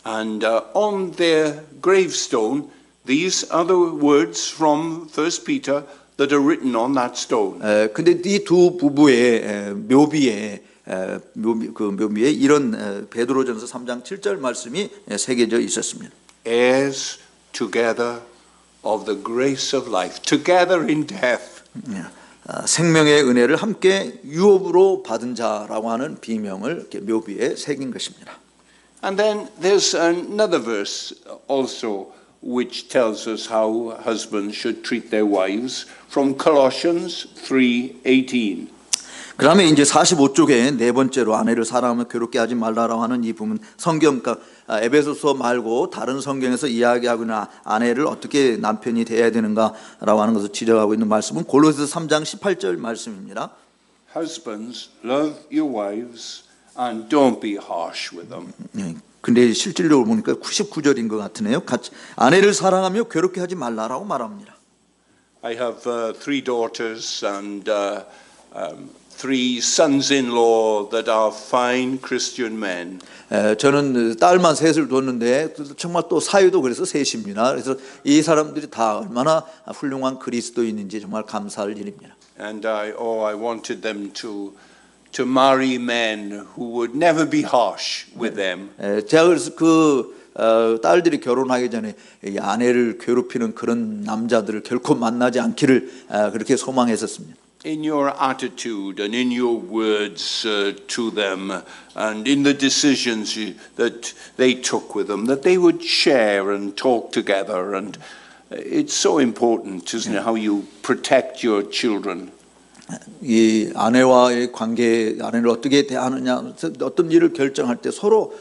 And on their gravestone, these are the words from 1 Peter that are written on that stone. 근데 이 두 부부의 묘비에 이런 베드로전서 3장 7절 말씀이 새겨져 있었습니다. Heirs together of the grace of life, together in death. 생명의 은혜를 함께 유업으로 받은 자라고 하는 비명을 묘비에 새긴 것입니다. And then there's another verse also which tells us how husbands should treat their wives from Colossians 3:18. 그다음에 이제 45쪽에 네 번째로 아내를 사랑하며 괴롭게 하지 말라라고 하는 이 부분 성경 에베소서 말고 다른 성경에서 이야기하거나 아내를 어떻게 남편이 대해야 되는가라고 하는 것을 지적하고 있는 말씀은 골로새서 3장 18절 말씀입니다. Husbands, love your wives and don't be harsh with them. 근데 실질적으로 보니까 99절인 것 같으네요. 같이 아내를 사랑하며 괴롭게 하지 말라라고 말합니다. I have 3 daughters and 3 sons-in-law that are fine Christian men. 저는 딸만 셋을 뒀는데 정말 또 사위도 그래서 셋입니다. 그래서 이 사람들이 다 얼마나 훌륭한 그리스도인인지 정말 감사할 일입니다. And I wanted them to marry men who would never be harsh with them. 제가 그래서 그 딸들이 결혼하기 전에 이 아내를 괴롭히는 그런 남자들을 결코 만나지 않기를 그렇게 소망했었습니다. In your attitude and in your words to them and in the decisions that they took with them, that they would share and talk together. And it's so important, isn't it, how you protect your children. 이 아내와의 관계, 아내를 어떻게 대하느냐, 어떤 일을 결정할 때 서로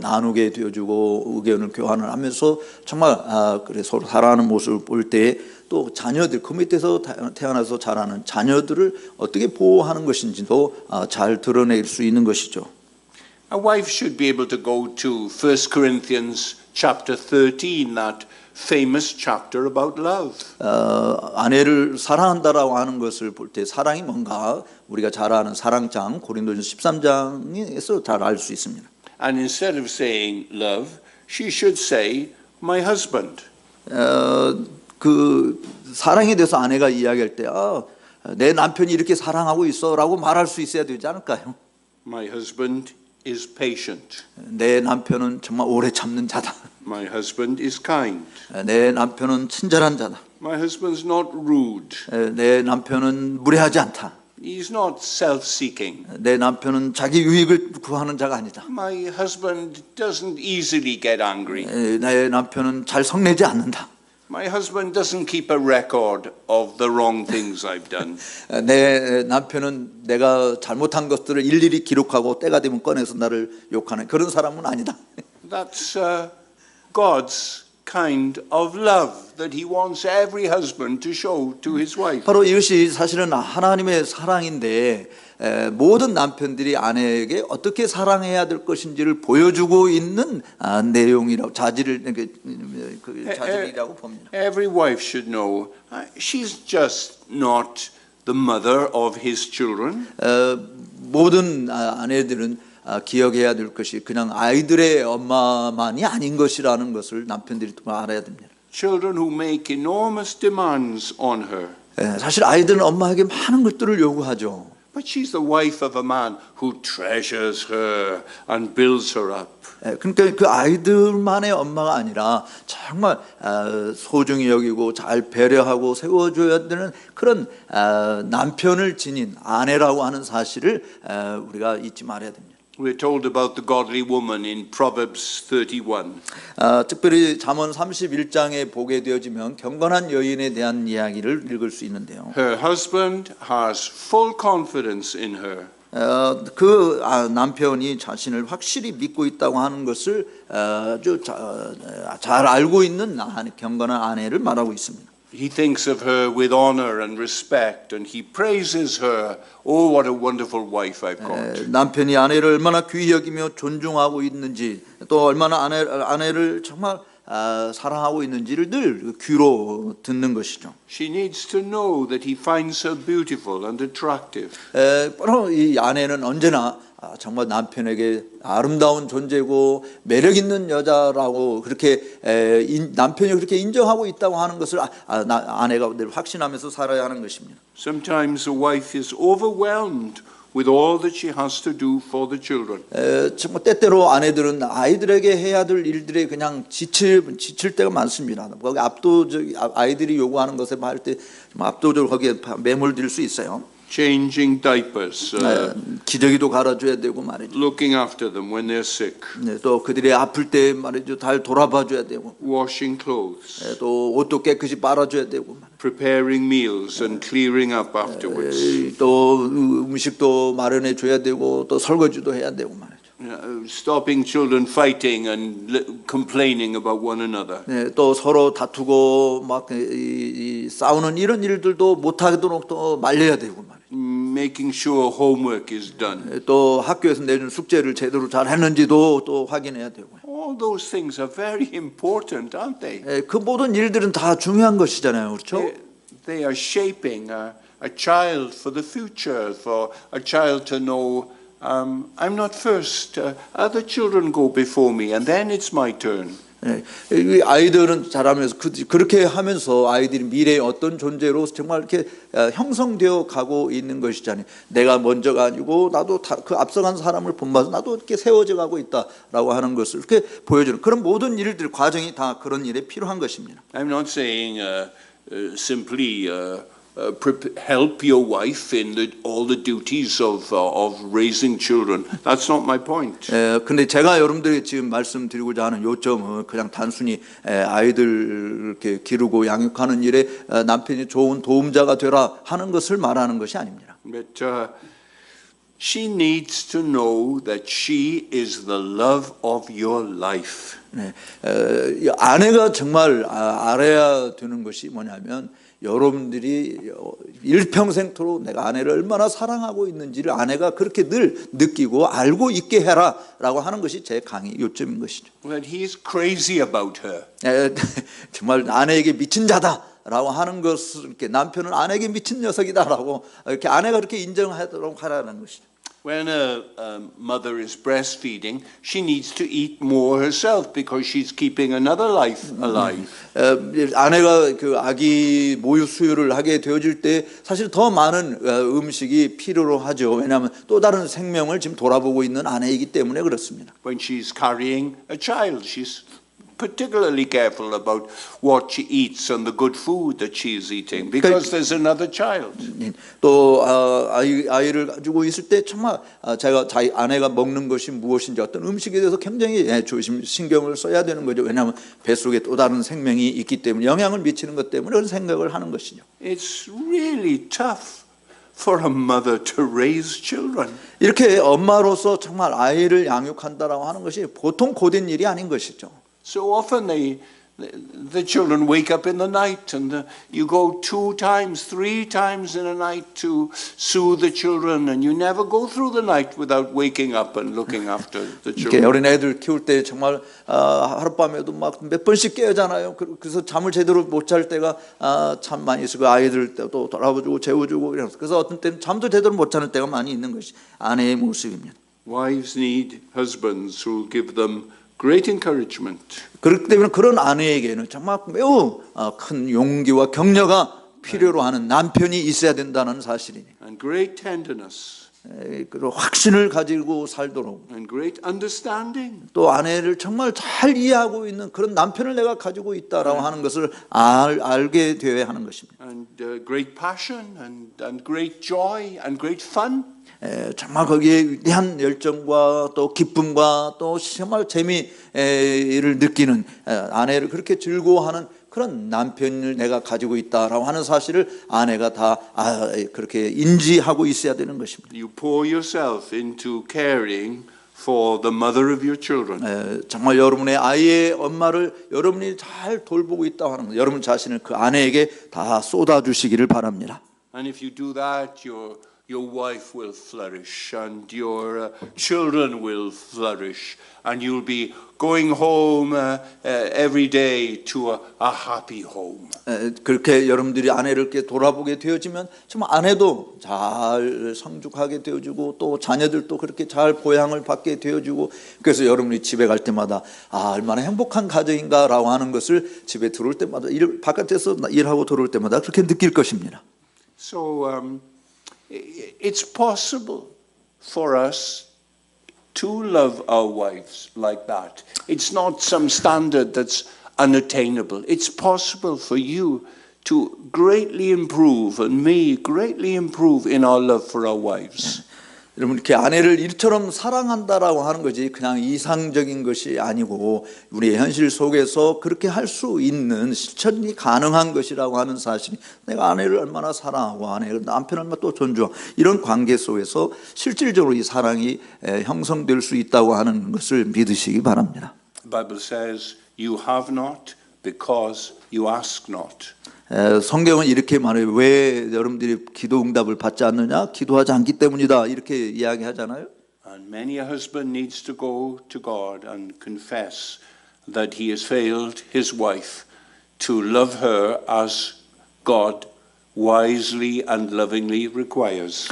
나누게 되어주고 의견을 교환을 하면서 정말 그래 서로 살아가는 모습을 볼 때 또 자녀들, 그 밑에서 태어나서 자라는 자녀들을 어떻게 보호하는 것인지도 잘 드러낼 수 있는 것이죠. A wife should be able to go to 1 Corinthians chapter 13, that famous chapter about love. 아내를 사랑한다라고 하는 것을 볼 때 사랑이 뭔가 우리가 잘 아는 사랑장 고린도전서 13장에서 잘 알 수 있습니다. And instead of saying love, she should say my husband. 그 사랑에 대해서 아내가 이야기할 때 내 남편이 이렇게 사랑하고 있어라고 말할 수 있어야 되지 않을까요? My husband is patient. 내 남편은 정말 오래 참는 자다. My husband is kind. 내 남편은 친절한 자다. My husband's not rude. 내 남편은 무례하지 않다. He's not self-seeking. 내 남편은 자기 유익을 구하는 자가 아니다. My husband doesn't easily get angry. 내 남편은 잘 성내지 않는다. My husband doesn't keep a record of the wrong things I've done. 내 남편은 내가 잘못한 것들을 일일이 기록하고 때가 되면 꺼내서 나를 욕하는 그런 사람은 아니다. That's God's kind of love that He wants every husband to show to his wife. 바로 이것이 사실은 하나님의 사랑인데 모든 남편들이 아내에게 어떻게 사랑해야 될 것인지를 보여주고 있는 내용이라고 자질이라고 봅니다. Every wife should know she's just not the mother of his children. 모든 아내들은 기억해야 될 것이 그냥 아이들의 엄마만이 아닌 것이라는 것을 남편들이 또 알아야 됩니다. Children who make enormous demands on her. 사실 아이들은 엄마에게 많은 것들을 요구하죠. But she's the wife of a man who treasures her and builds her up. 그러니까 그 아이들만의 엄마가 아니라 정말 소중히 여기고 잘 배려하고 세워줘야 되는 그런 남편을 지닌 아내라고 하는 사실을 우리가 잊지 말아야 됩니다. We're told about the godly woman in Proverbs 31. 특별히 잠언 31장에 보게 되어지면 경건한 여인에 대한 이야기를 읽을 수 있는데요. Her husband has full confidence in her. 그 남편이 자신을 확실히 믿고 있다고 하는 것을 아주 잘 알고 있는 경건한 아내를 말하고 있습니다. He thinks of her with honor and respect, and he praises her. Oh, what a wonderful wife I've got. 남편이 아내를 얼마나 귀히 여기며 존중하고 있는지, 또 얼마나 아내를 정말 사랑하고 있는지를 늘 귀로 듣는 것이죠. She needs to know that he finds her beautiful and attractive. 바로 이 아내는 언제나 정말 남편에게 아름다운 존재고 매력 있는 여자라고 그렇게 남편이 그렇게 인정하고 있다고 하는 것을 아내가 늘 확신하면서 살아야 하는 것입니다. Sometimes a wife is overwhelmed with all that she has to do for the children. 정말 때때로 아내들은 아이들에게 해야 될 일들에 그냥 지칠 때가 많습니다. 거기 아이들이 요구하는 것에 할 때 압도적으로 거기에 매몰될 수 있어요. Changing diapers, 기저귀도 갈아줘야 되고 말이죠. looking after them when they're sick, 또 그들이 아플 때 말이죠, 잘 돌아봐줘야 되고, washing clothes, 또 옷도 깨끗이 빨아줘야 되고, preparing meals and clearing up afterwards. 또 음식도 마련해 줘야 되고, 또 설거지도 해야 되고 말이죠. Stopping children fighting and complaining about one another. 또 서로 다투고 막 싸우는 이런 일들도 못하도록 또 말려야 되고 말이죠. Making sure homework is done. 또 학교에서 내준 숙제를 제대로 잘 했는지도 또 확인해야 되고. All those things are very important, aren't they? 그 모든 일들은 다 중요한 것이잖아요, 그렇죠? They are shaping a child for the future, for a child to know I'm not first. Other children go before me, and then it's my turn. 이 아이들은 자라면서 그렇게 하면서 아이들이 미래의 어떤 존재로 정말 이렇게 형성되어 가고 있는 것이잖아요. 내가 먼저가 아니고 나도 그 앞서간 사람을 본받아서 나도 이렇게 세워져 가고 있다라고 하는 것을 이렇게 보여주는 그런 모든 일들 과정이 다 그런 일에 필요한 것입니다. I'm not saying simply help your wife in all the duties of raising children. That's not my point. 근데 제가 여러분들이 지금 말씀드리고자 하는 요점은 그냥 단순히 아이들 이렇게 기르고 양육하는 일에 남편이 좋은 도움자가 되라 하는 것을 말하는 것이 아닙니다. But she needs to know that she is the love of your life. 네, 아내가 정말 알아야 되는 것이 뭐냐면 여러분들이 일평생토록 내가 아내를 얼마나 사랑하고 있는지를 아내가 그렇게 늘 느끼고 알고 있게 해라라고 하는 것이 제 강의 요점인 것이죠. That he is crazy about her. 정말 아내에게 미친 자다라고 하는 것을 이렇게 남편은 아내에게 미친 녀석이다라고 이렇게 아내가 그렇게 인정하도록 하라는 것이죠. When a mother is breastfeeding, she needs to eat more herself because she's keeping another life alive. 아내가 그 아기 모유 수유를 하게 되어질 때 사실 더 많은 음식이 필요로 하죠. 왜냐하면 또 다른 생명을 지금 돌아보고 있는 아내이기 때문에 그렇습니다. When she's carrying a child, she's particularly careful about what she eats and the good food that she is eating because there's another child. 또 아이를 가지고 있을 때 정말 제가 아내가 먹는 것이 무엇인지 어떤 음식에 대해서 굉장히 신경을 써야 되는 거죠. 왜냐하면 뱃속에 또 다른 생명이 있기 때문에 영향을 미치는 것 때문에 그런 생각을 하는 것이죠. It's really tough for a mother to raise children. 이렇게 엄마로서 정말 아이를 양육한다라고 하는 것이 보통 고된 일이 아닌 것이죠. So often the children wake up in the night and you go 2 times, 3 times in a night to soothe the children and you never go through the night without waking up and looking after the children. 어린 애들 키울 때 정말 하룻밤에도 막 몇 번씩 깨잖아요. 그래서 잠을 제대로 못 잘 때가 참 많이 있어요. 그 아이들 또 돌아보고 재워주고 이러면서 그래서 어떤 때는 잠도 제대로 못 자는 때가 많이 있는 것이 아내의 모습입니다. Wives need husbands who will give them great encouragement. 그렇기 때문에 그런 아내에게는 정말 매우 큰 용기와 격려가 필요로 하는 남편이 있어야 된다는 사실이니. And great tenderness. 그리고 확신을 가지고 살도록. And great understanding. 또 아내를 정말 잘 이해하고 있는 그런 남편을 내가 가지고 있다라고 하는 것을 알게 되어야 하는 것입니다. And great passion and great joy and great fun. 정말 거기에 위대한 열정과 또 기쁨과 또 정말 재미를 느끼는 아내를 그렇게 즐거워하는 그런 남편을 내가 가지고 있다라고 하는 사실을 아내가 다 그렇게 인지하고 있어야 되는 것입니다. You pour yourself into caring for the mother of your children. 정말 여러분의 아이의 엄마를 여러분이 잘 돌보고 있다고 하는 것, 여러분 자신을 그 아내에게 다 쏟아주시기를 바랍니다. And if you do that, your wife will flourish and your children will flourish and you'll be going home every day to a happy home. 그렇게 여러분들이 아내를 이렇게 돌아보게 되어지면 정말 아내도 잘 성숙하게 되어주고 또 자녀들도 그렇게 잘 보양을 받게 되어주고 그래서 여러분이 집에 갈 때마다 얼마나 행복한 가정인가라고 하는 것을 집에 들어올 때마다 바깥에서 일하고 들어올 때마다 그렇게 느낄 것입니다. So it's possible for us to love our wives like that. It's not some standard that's unattainable. It's possible for you to greatly improve and me greatly improve in our love for our wives. 여러분 이렇게 아내를 이처럼 사랑한다라고 하는 것이 그냥 이상적인 것이 아니고 우리의 현실 속에서 그렇게 할 수 있는 실천이 가능한 것이라고 하는 사실이 내가 아내를 얼마나 사랑하고 아내를 남편을 얼마나 또 존중하고 이런 관계 속에서 실질적으로 이 사랑이 형성될 수 있다고 하는 것을 믿으시기 바랍니다. The Bible says you have not because you ask not. 성경은 이렇게 말해요. 왜 여러분들이 기도 응답을 받지 않느냐? 기도하지 않기 때문이다. 이렇게 이야기하잖아요. And many a husband needs to go to God and confess that he has failed his wife to love her as God wisely and lovingly requires.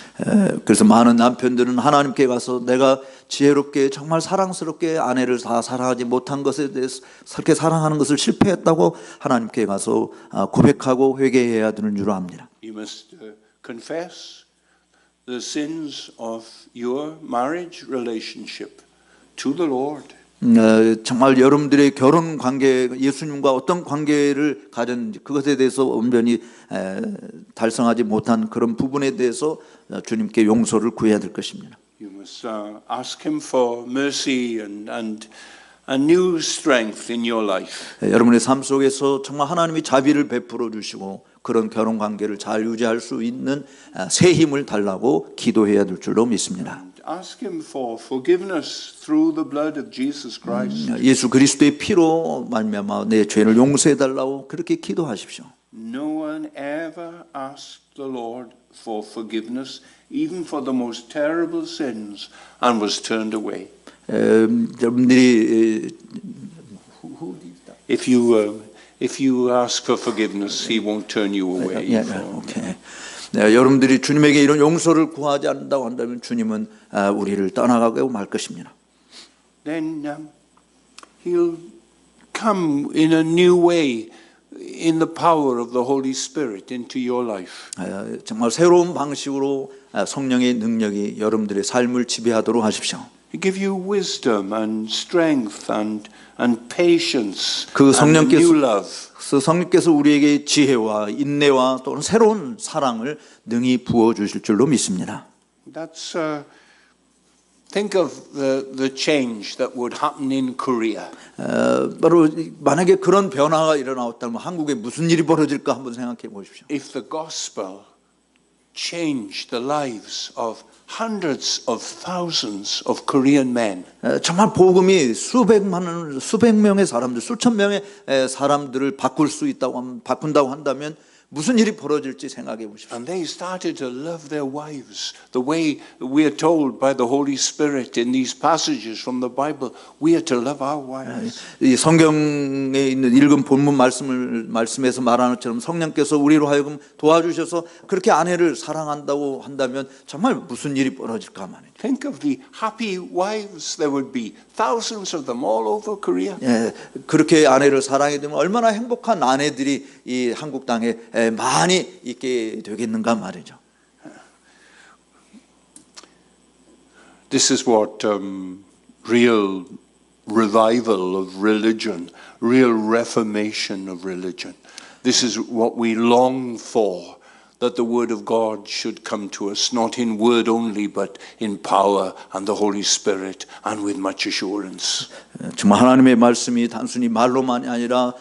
그래서 많은 남편들은 하나님께 가서 내가 지혜롭게 정말 사랑스럽게 아내를 다 사랑하지 못한 것에 대해서 그렇게 사랑하는 것을 실패했다고 하나님께 가서 고백하고 회개해야 되는 줄 압니다. You must confess the sins of your marriage relationship to the Lord. 정말 여러분들의 결혼 관계, 예수님과 어떤 관계를 가졌는지 그것에 대해서 온전히 달성하지 못한 그런 부분에 대해서 주님께 용서를 구해야 될 것입니다. You must ask Him for mercy and a new strength in your life. 여러분의 삶 속에서 정말 하나님이 자비를 베풀어 주시고 그런 결혼 관계를 잘 유지할 수 있는 새 힘을 달라고 기도해야 될 줄로 믿습니다. Ask Him for forgiveness through the blood of Jesus Christ. 예수 그리스도의 피로 말미암아 내 죄를 용서해 달라고 그렇게 기도하십시오. No one ever asked the Lord for forgiveness, even for the most terrible sins, and was turned away. 여러분들이 If you ask for forgiveness, He won't turn you away. 오케이. 네, 여러분들이 주님에게 이런 용서를 구하지 않는다고 한다면 주님은 우리를 떠나가고 말 것입니다. Then He'll come in a new way in the power of the Holy Spirit into your life. 정말 새로운 방식으로 성령의 능력이 여러분들의 삶을 지배하도록 하십시오. He give you wisdom and strength and patience 그 and new love. 성령께서 우리에게 지혜와 인내와 또는 새로운 사랑을 능히 부어 주실 줄로 믿습니다. That's think of the change that would happen in Korea. 바로 만약에 그런 변화가 일어나왔다면 한국에 무슨 일이 벌어질까 한번 생각해 보십시오. If the gospel changed the lives of hundreds of thousands of Korean men. 정말 복음이 수백 명의 사람들, 수천 명의 사람들을 바꾼다고 한다면 무슨 일이 벌어질지 생각해 보십시오. And they started to love their wives the way we are told by the Holy Spirit in these passages from the Bible. We are to love our wives. 이 성경에 있는 읽은 본문 말씀에서 말하는 것처럼 성령께서 우리로 하여금 도와주셔서 그렇게 아내를 사랑한다고 한다면 정말 무슨 일이 벌어질까 말이죠. Think of the happy wives there would be, thousands of them all over Korea. 그렇게 아내를 사랑하게 되면 얼마나 행복한 아내들이 이 한국 땅에 많이 있게 되겠는가 말이죠. This is what real revival of religion, real reformation of religion. This is what we long for, that the word of God should come to us, not in word only, but in power and the Holy Spirit and with much assurance. 정말 하나님의 말씀이 단순히 말로만이 아니라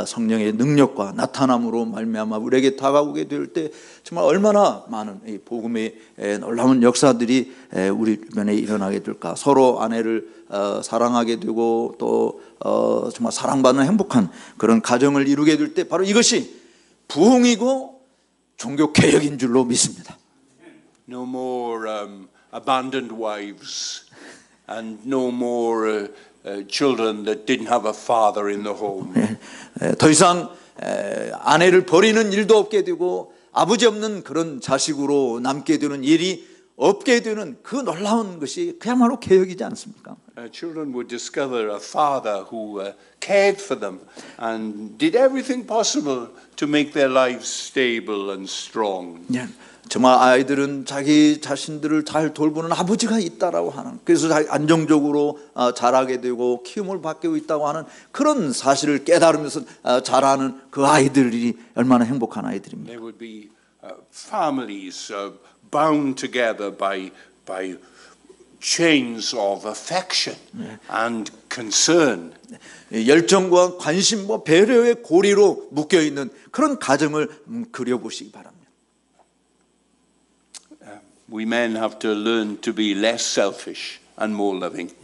성령의 능력과 나타남으로 말미암아 우리에게 다가오게 될 때 정말 얼마나 많은 이 복음의 놀라운 역사들이 우리 주변에 일어나게 될까. 서로 아내를 사랑하게 되고 또 정말 사랑받는 행복한 그런 가정을 이루게 될 때 바로 이것이 부흥이고 종교 개혁인 줄로 믿습니다. No more abandoned wives and no more children that didn't have a father in the home. 더 이상 아내를 버리는 일도 없게 되고 아버지 없는 그런 자식으로 남게 되는 일이 없게 되는 그 놀라운 것이 그야말로 개혁이지 않습니까? Children would discover a father who cared for them and did everything possible to make their lives stable and strong. 정말 아이들은 자기 자신들을 잘 돌보는 아버지가 있다라고 하는, 그래서 안정적으로 자라게 되고 키움을 받고 있다고 하는 그런 사실을 깨달으면서 자라는 그 아이들이 얼마나 행복한 아이들입니다. There would be families bound together by chains of affection and concern. 열정과 관심과 배려의 고리로 묶여 있는 그런 가정을 그려보시기 바랍니다. We men have to learn to be less selfish and more loving.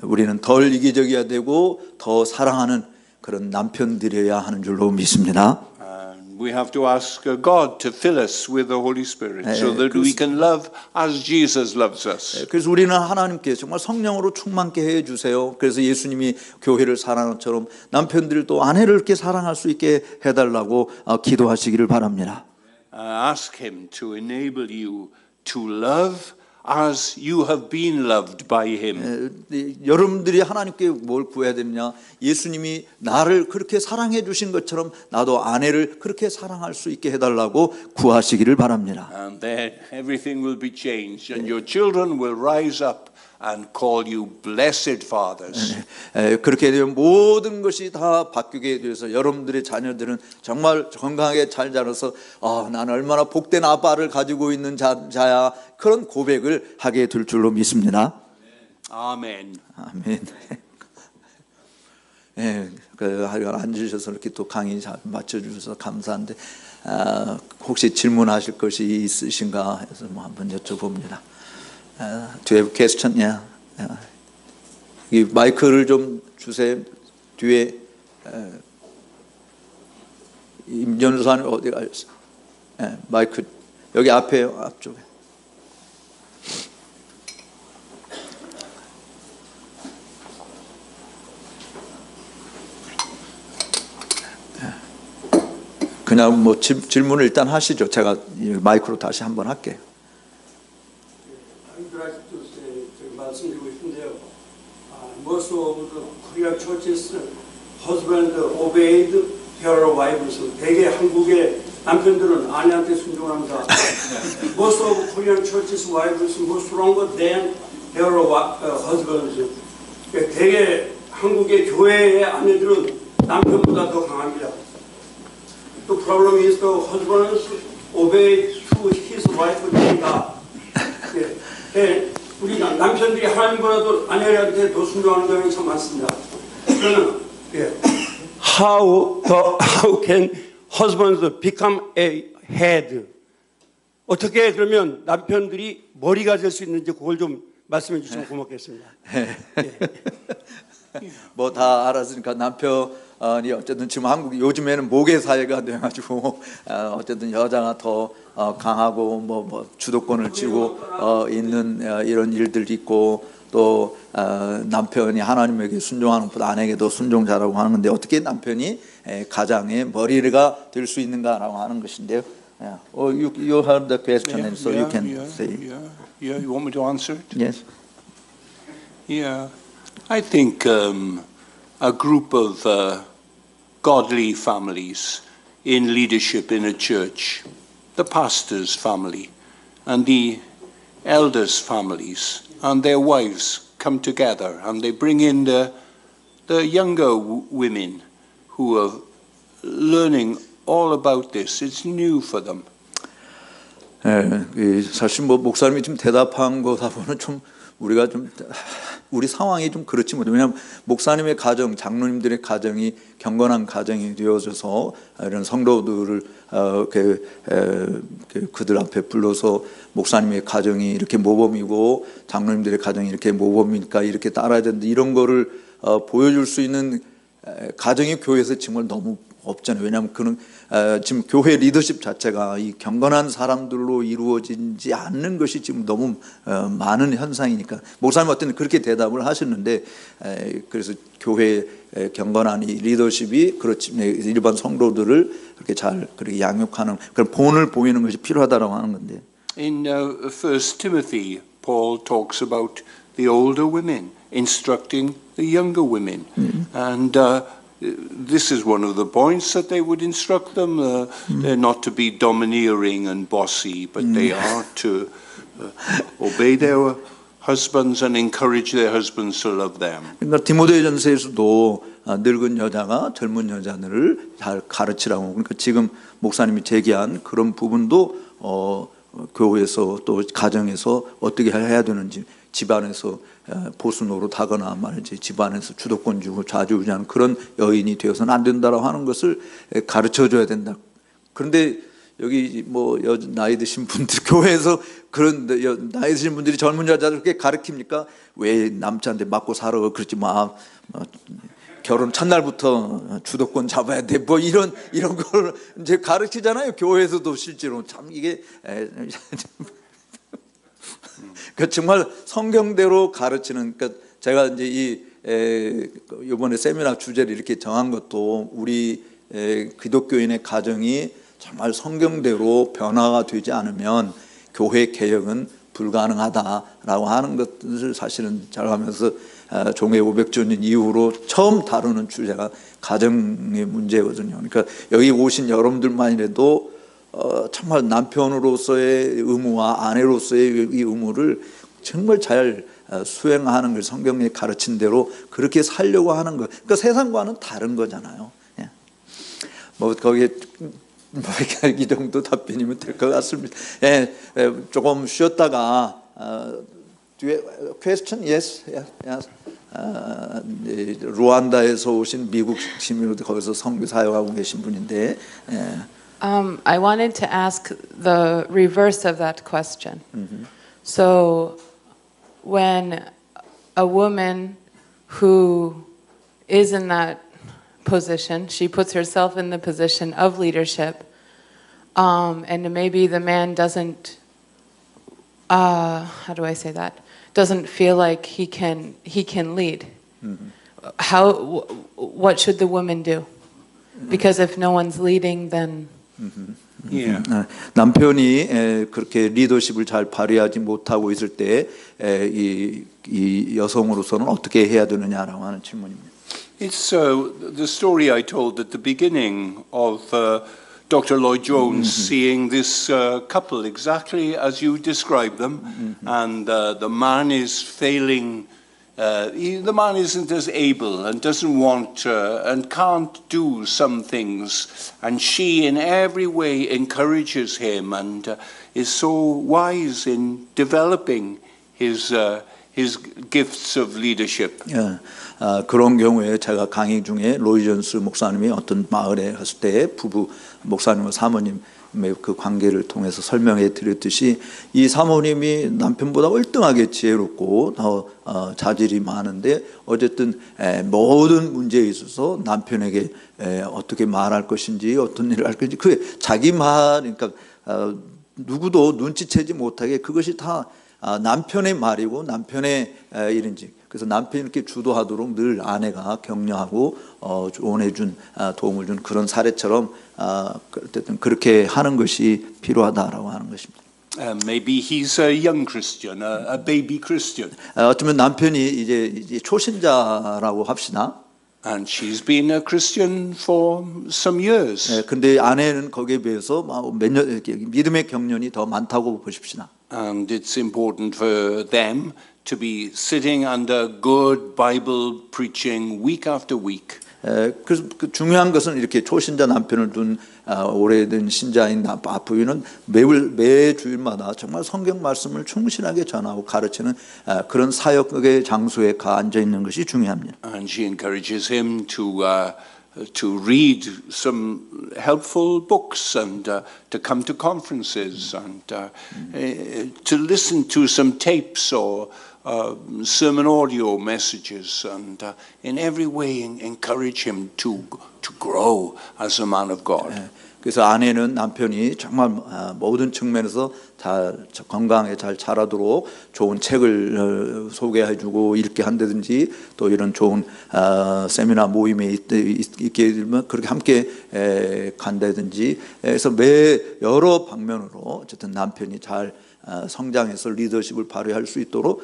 우리는 덜 이기적이어야 되고 더 사랑하는 그런 남편들이어야 하는 줄로 믿습니다. We have to ask God to fill us with the Holy Spirit so that we can love as Jesus loves us. 그래서 우리는 하나님께 정말 성령으로 충만케 해 주세요. 그래서 예수님이 교회를 사랑한 것처럼 남편들도 아내를 이렇게 사랑할 수 있게 해달라고 기도하시기를 바랍니다. ask Him to enable you to love as you have been loved by Him. 여러분들이 하나님께 뭘 구해야 되느냐? 예수님이 나를 그렇게 사랑해 주신 것처럼 나도 아내를 그렇게 사랑할 수 있게 해달라고 구하시기를 바랍니다. And then everything will be changed, and your children will rise up and call you blessed fathers. 그렇게 되면 모든 것이 다 바뀌게 되어서 여러분들의 자녀들은 정말 건강하게 잘 자라서 나는 얼마나 복된 아빠를 가지고 있는 자야, 그런 고백을 하게 될 줄로 믿습니다. 아멘. 아멘. 앉으셔서 이렇게 또 강의 잘 맞춰주셔서 감사한데 혹시 질문하실 것이 있으신가 해서 한번 여쭤봅니다. Do you have a question? Yeah. 이 마이크를 좀 주세요. 뒤에 임전사님 어디 가셨어? 마이크 여기 앞에요, 앞쪽에. 그냥 뭐 질문을 일단 하시죠. 제가 마이크로 다시 한번 할게요. 말씀드리고 싶은데요. Most of the Korean churches, husband obeyed their wives. 대개 한국의 남편들은 아내한테 순종합니다. Most of Korean churches wives more stronger than their husbands. 대개 한국의 교회의 아내들은 남편보다 더 강합니다. The problem is the husbands obey to his wife 된다. 우리 남편들이 하나님보다도 아내한테 더 순종하는 경향이 참 많습니다. 그러면 how can husbands become a head? 어떻게 그러면 남편들이 머리가 될 수 있는지 그걸 좀 말씀해 주시면 고맙겠습니다. 뭐 다 알았으니까 남편이 어쨌든 지금 한국 요즘에는 모계 사회가 돼가지고 어쨌든 여자가 더 강하고 뭐 주도권을 쥐고 있는 이런 일들이 있고 또 남편이 하나님에게 순종하는 것보다 아내에게도 순종 잘하고 하는데 어떻게 남편이 가장의 머리가 될 수 있는가라고 하는 것인데요. You have the question, and so you can say. Yeah. You want me to answer it? Yes. Yeah. I think a group of godly families in leadership in a church, the pastor's family and the elders' families and their wives come together and they bring in the younger women who are learning all about this. It's new for them. 사실 뭐 목사님이 좀 대답한 거다 보면 좀 우리가 좀 우리 상황이 좀 그렇지 못해요. 왜냐하면 목사님의 가정, 장로님들의 가정이 경건한 가정이 되어져서 이런 성도들을 그들 앞에 불러서 목사님의 가정이 이렇게 모범이고 장로님들의 가정이 이렇게 모범이니까 이렇게 따라야 된다, 이런 거를 보여줄 수 있는 가정이 교회에서 정말 너무 없잖아요. 왜냐하면 그는 지금 교회 리더십 자체가 이 경건한 사람들로 이루어지지 않는 것이 지금 너무 많은 현상이니까 목사님 어떤 그렇게 대답을 하셨는데 그래서 교회 경건한 이 리더십이 그렇지 일반 성도들을 그렇게 잘 그렇게 양육하는 그런 본을 보이는 것이 필요하다라고 하는 건데. In 1 Timothy, Paul talks about the older women instructing the younger women, and this is one of the points that they would instruct them. They're not to be domineering and bossy, but they are to obey their husbands and encourage their husbands to love them. 그러니까 디모데전서에서도 늙은 여자가 젊은 여자들을 잘 가르치라고. 그러니까 지금 목사님이 제기한 그런 부분도 교회에서 또 가정에서 어떻게 해야 되는지, 집안에서 보수 노릇하거나 말이지 집안에서 주도권 주고 좌지우지하는 그런 여인이 되어서는 안 된다라고 하는 것을 가르쳐줘야 된다. 그런데 여기 뭐 나이 드신 분들 교회에서 그런 나이 드신 분들이 젊은 여자들 그렇게 가르칩니까? 왜 남자한테 맞고 살아? 그렇지 마. 결혼 첫날부터 주도권 잡아야 돼. 뭐 이런 걸 이제 가르치잖아요. 교회에서도 실제로 참 이게 그 정말 성경대로 가르치는. 그러니까 제가 이제 이번에 세미나 주제를 이렇게 정한 것도 우리 기독교인의 가정이 정말 성경대로 변화가 되지 않으면 교회 개혁은 불가능하다라고 하는 것을 사실은 잘하면서 종회 500주년 이후로 처음 다루는 주제가 가정의 문제거든요. 그러니까 여기 오신 여러분들만이라도 정말 남편으로서의 의무와 아내로서의 이 의무를 정말 잘 수행하는 걸 성경이 가르친 대로 그렇게 살려고 하는 것. 그러니까 세상과는 다른 거잖아요. 예. 뭐 거기에 이 정도 답변이면 될 것 같습니다. 예, 조금 쉬었다가 뒤에 question yes, yes. 루안다에서 오신 미국 시민으로 거기서 선교 사역하고 계신 분인데. 예. I wanted to ask the reverse of that question. So, when a woman who is in that position, she puts herself in the position of leadership, and maybe the man doesn't, how do I say that? Doesn't feel like he can lead. What should the woman do? Because if no one's leading, then Yeah. 남편이 그렇게 리더십을 잘 발휘하지 못하고 있을 때 이 여성으로서는 어떻게 해야 되느냐라고 하는 질문입니다. It's the story I told at the beginning of Dr. Lloyd Jones seeing this couple exactly as you described them, and the man is failing. The man isn't as able and doesn't want and can't do some things, and she in every way encourages him and is so wise in developing his gifts of leadership. 예, 그런 경우에 제가 강의 중에 로이 존스 목사님이 어떤 마을에 갔을 때 부부 목사님과 사모님의 그 관계를 통해서 설명해 드렸듯이 이 사모님이 남편보다 월등하게 지혜롭고 더 자질이 많은데 어쨌든 모든 문제에 있어서 남편에게 어떻게 말할 것인지 어떤 일을 할 것인지 그게 자기 말 그러니까 누구도 눈치채지 못하게 그것이 다 남편의 말이고 남편의 일인지 그래서 남편이 이렇게 주도하도록 늘 아내가 격려하고 조언해준 도움을 준 그런 사례처럼 어쨌든 그렇게 하는 것이 필요하다라고 하는 것입니다. Maybe he's a young Christian, a baby Christian. 어쩌면 남편이 이제 초신자라고 합시다. And she's been a Christian for some years. 근데 아내는 거기에 비해서 몇 년 믿음의 경륜이 더 많다고 보십시다. And it's important for them to be sitting under good Bible preaching week after week. 그래서 중요한 것은 이렇게 초신자 남편을 둔 오래된 신자인 부인은 매 주일마다 정말 성경 말씀을 충실하게 전하고 가르치는 그런 사역의 장소에 앉아 있는 것이 중요합니다. And she encourages him to read some helpful books and to come to conferences and to listen to some tapes or sermon audio messages and in every way encourage him to grow as a man of God. 그래서 아내는 남편이 정말 모든 측면에서 잘 건강하게 잘 자라도록 좋은 책을 소개해주고 읽게 한다든지 또 이런 좋은 세미나 모임에 있게 되면 그렇게 함께 간다든지 해서 여러 방면으로 어쨌든 남편이 잘 성장해서 리더십을 발휘할 수 있도록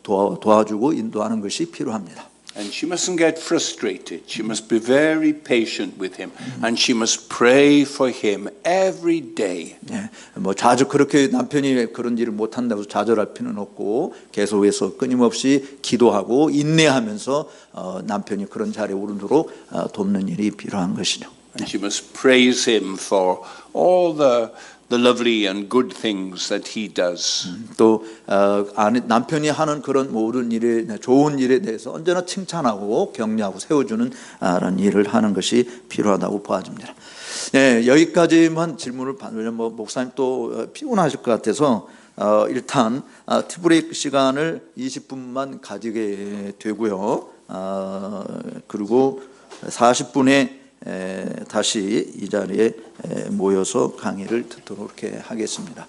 도와주고 인도하는 것이 필요합니다. And she mustn't get frustrated. She must be very patient with him, and she must pray for him every day. 예, 뭐 자주 그렇게 남편이 그런 일을 못 한다고 좌절할 필요는 없고 계속해서 끊임없이 기도하고 인내하면서 남편이 그런 자리에 오르도록 돕는 일이 필요한 것이죠. And she must praise him for all the lovely and good things that he does. 또 남편이 하는 그런 모든 일에 좋은 일에 대해서 언제나 칭찬하고 격려하고 세워주는 그런 일을 하는 것이 필요하다고 보아집니다. 네, 여기까지만 질문을 받으면 목사님 또 피곤하실 것 같아서 일단 티브레이크 시간을 20분만 가지게 되고요. 그리고 40분에 다시 이 자리에 모여서 강의를 듣도록 이렇게 하겠습니다.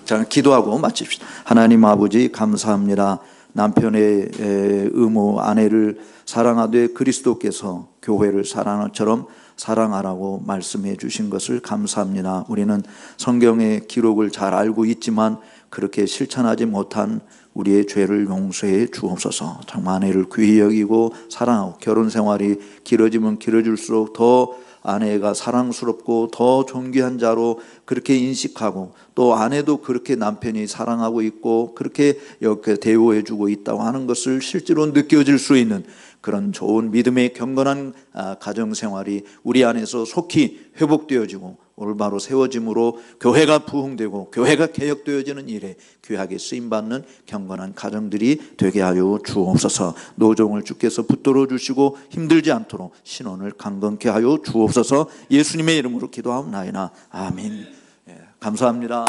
자, 기도하고 마칩시다. 하나님 아버지 감사합니다. 남편의 의무, 아내를 사랑하되 그리스도께서 교회를 사랑하는 것처럼 사랑하라고 말씀해 주신 것을 감사합니다. 우리는 성경의 기록을 잘 알고 있지만 그렇게 실천하지 못한 우리의 죄를 용서해 주옵소서. 정말 아내를 귀히 여기고 사랑하고 결혼 생활이 길어지면 길어질수록 더 아내가 사랑스럽고 더 존귀한 자로 그렇게 인식하고 또 아내도 그렇게 남편이 사랑하고 있고 그렇게 이렇게 대우해주고 있다고 하는 것을 실제로 느껴질 수 있는 그런 좋은 믿음의 경건한 가정생활이 우리 안에서 속히 회복되어지고 올바로 세워짐으로 교회가 부흥되고 교회가 개혁되어지는 일에 귀하게 쓰임받는 경건한 가정들이 되게 하여 주옵소서. 노종을 주께서 붙들어 주시고 힘들지 않도록 신원을 강건케 하여 주옵소서. 예수님의 이름으로 기도하옵나이다. 아멘. 감사합니다.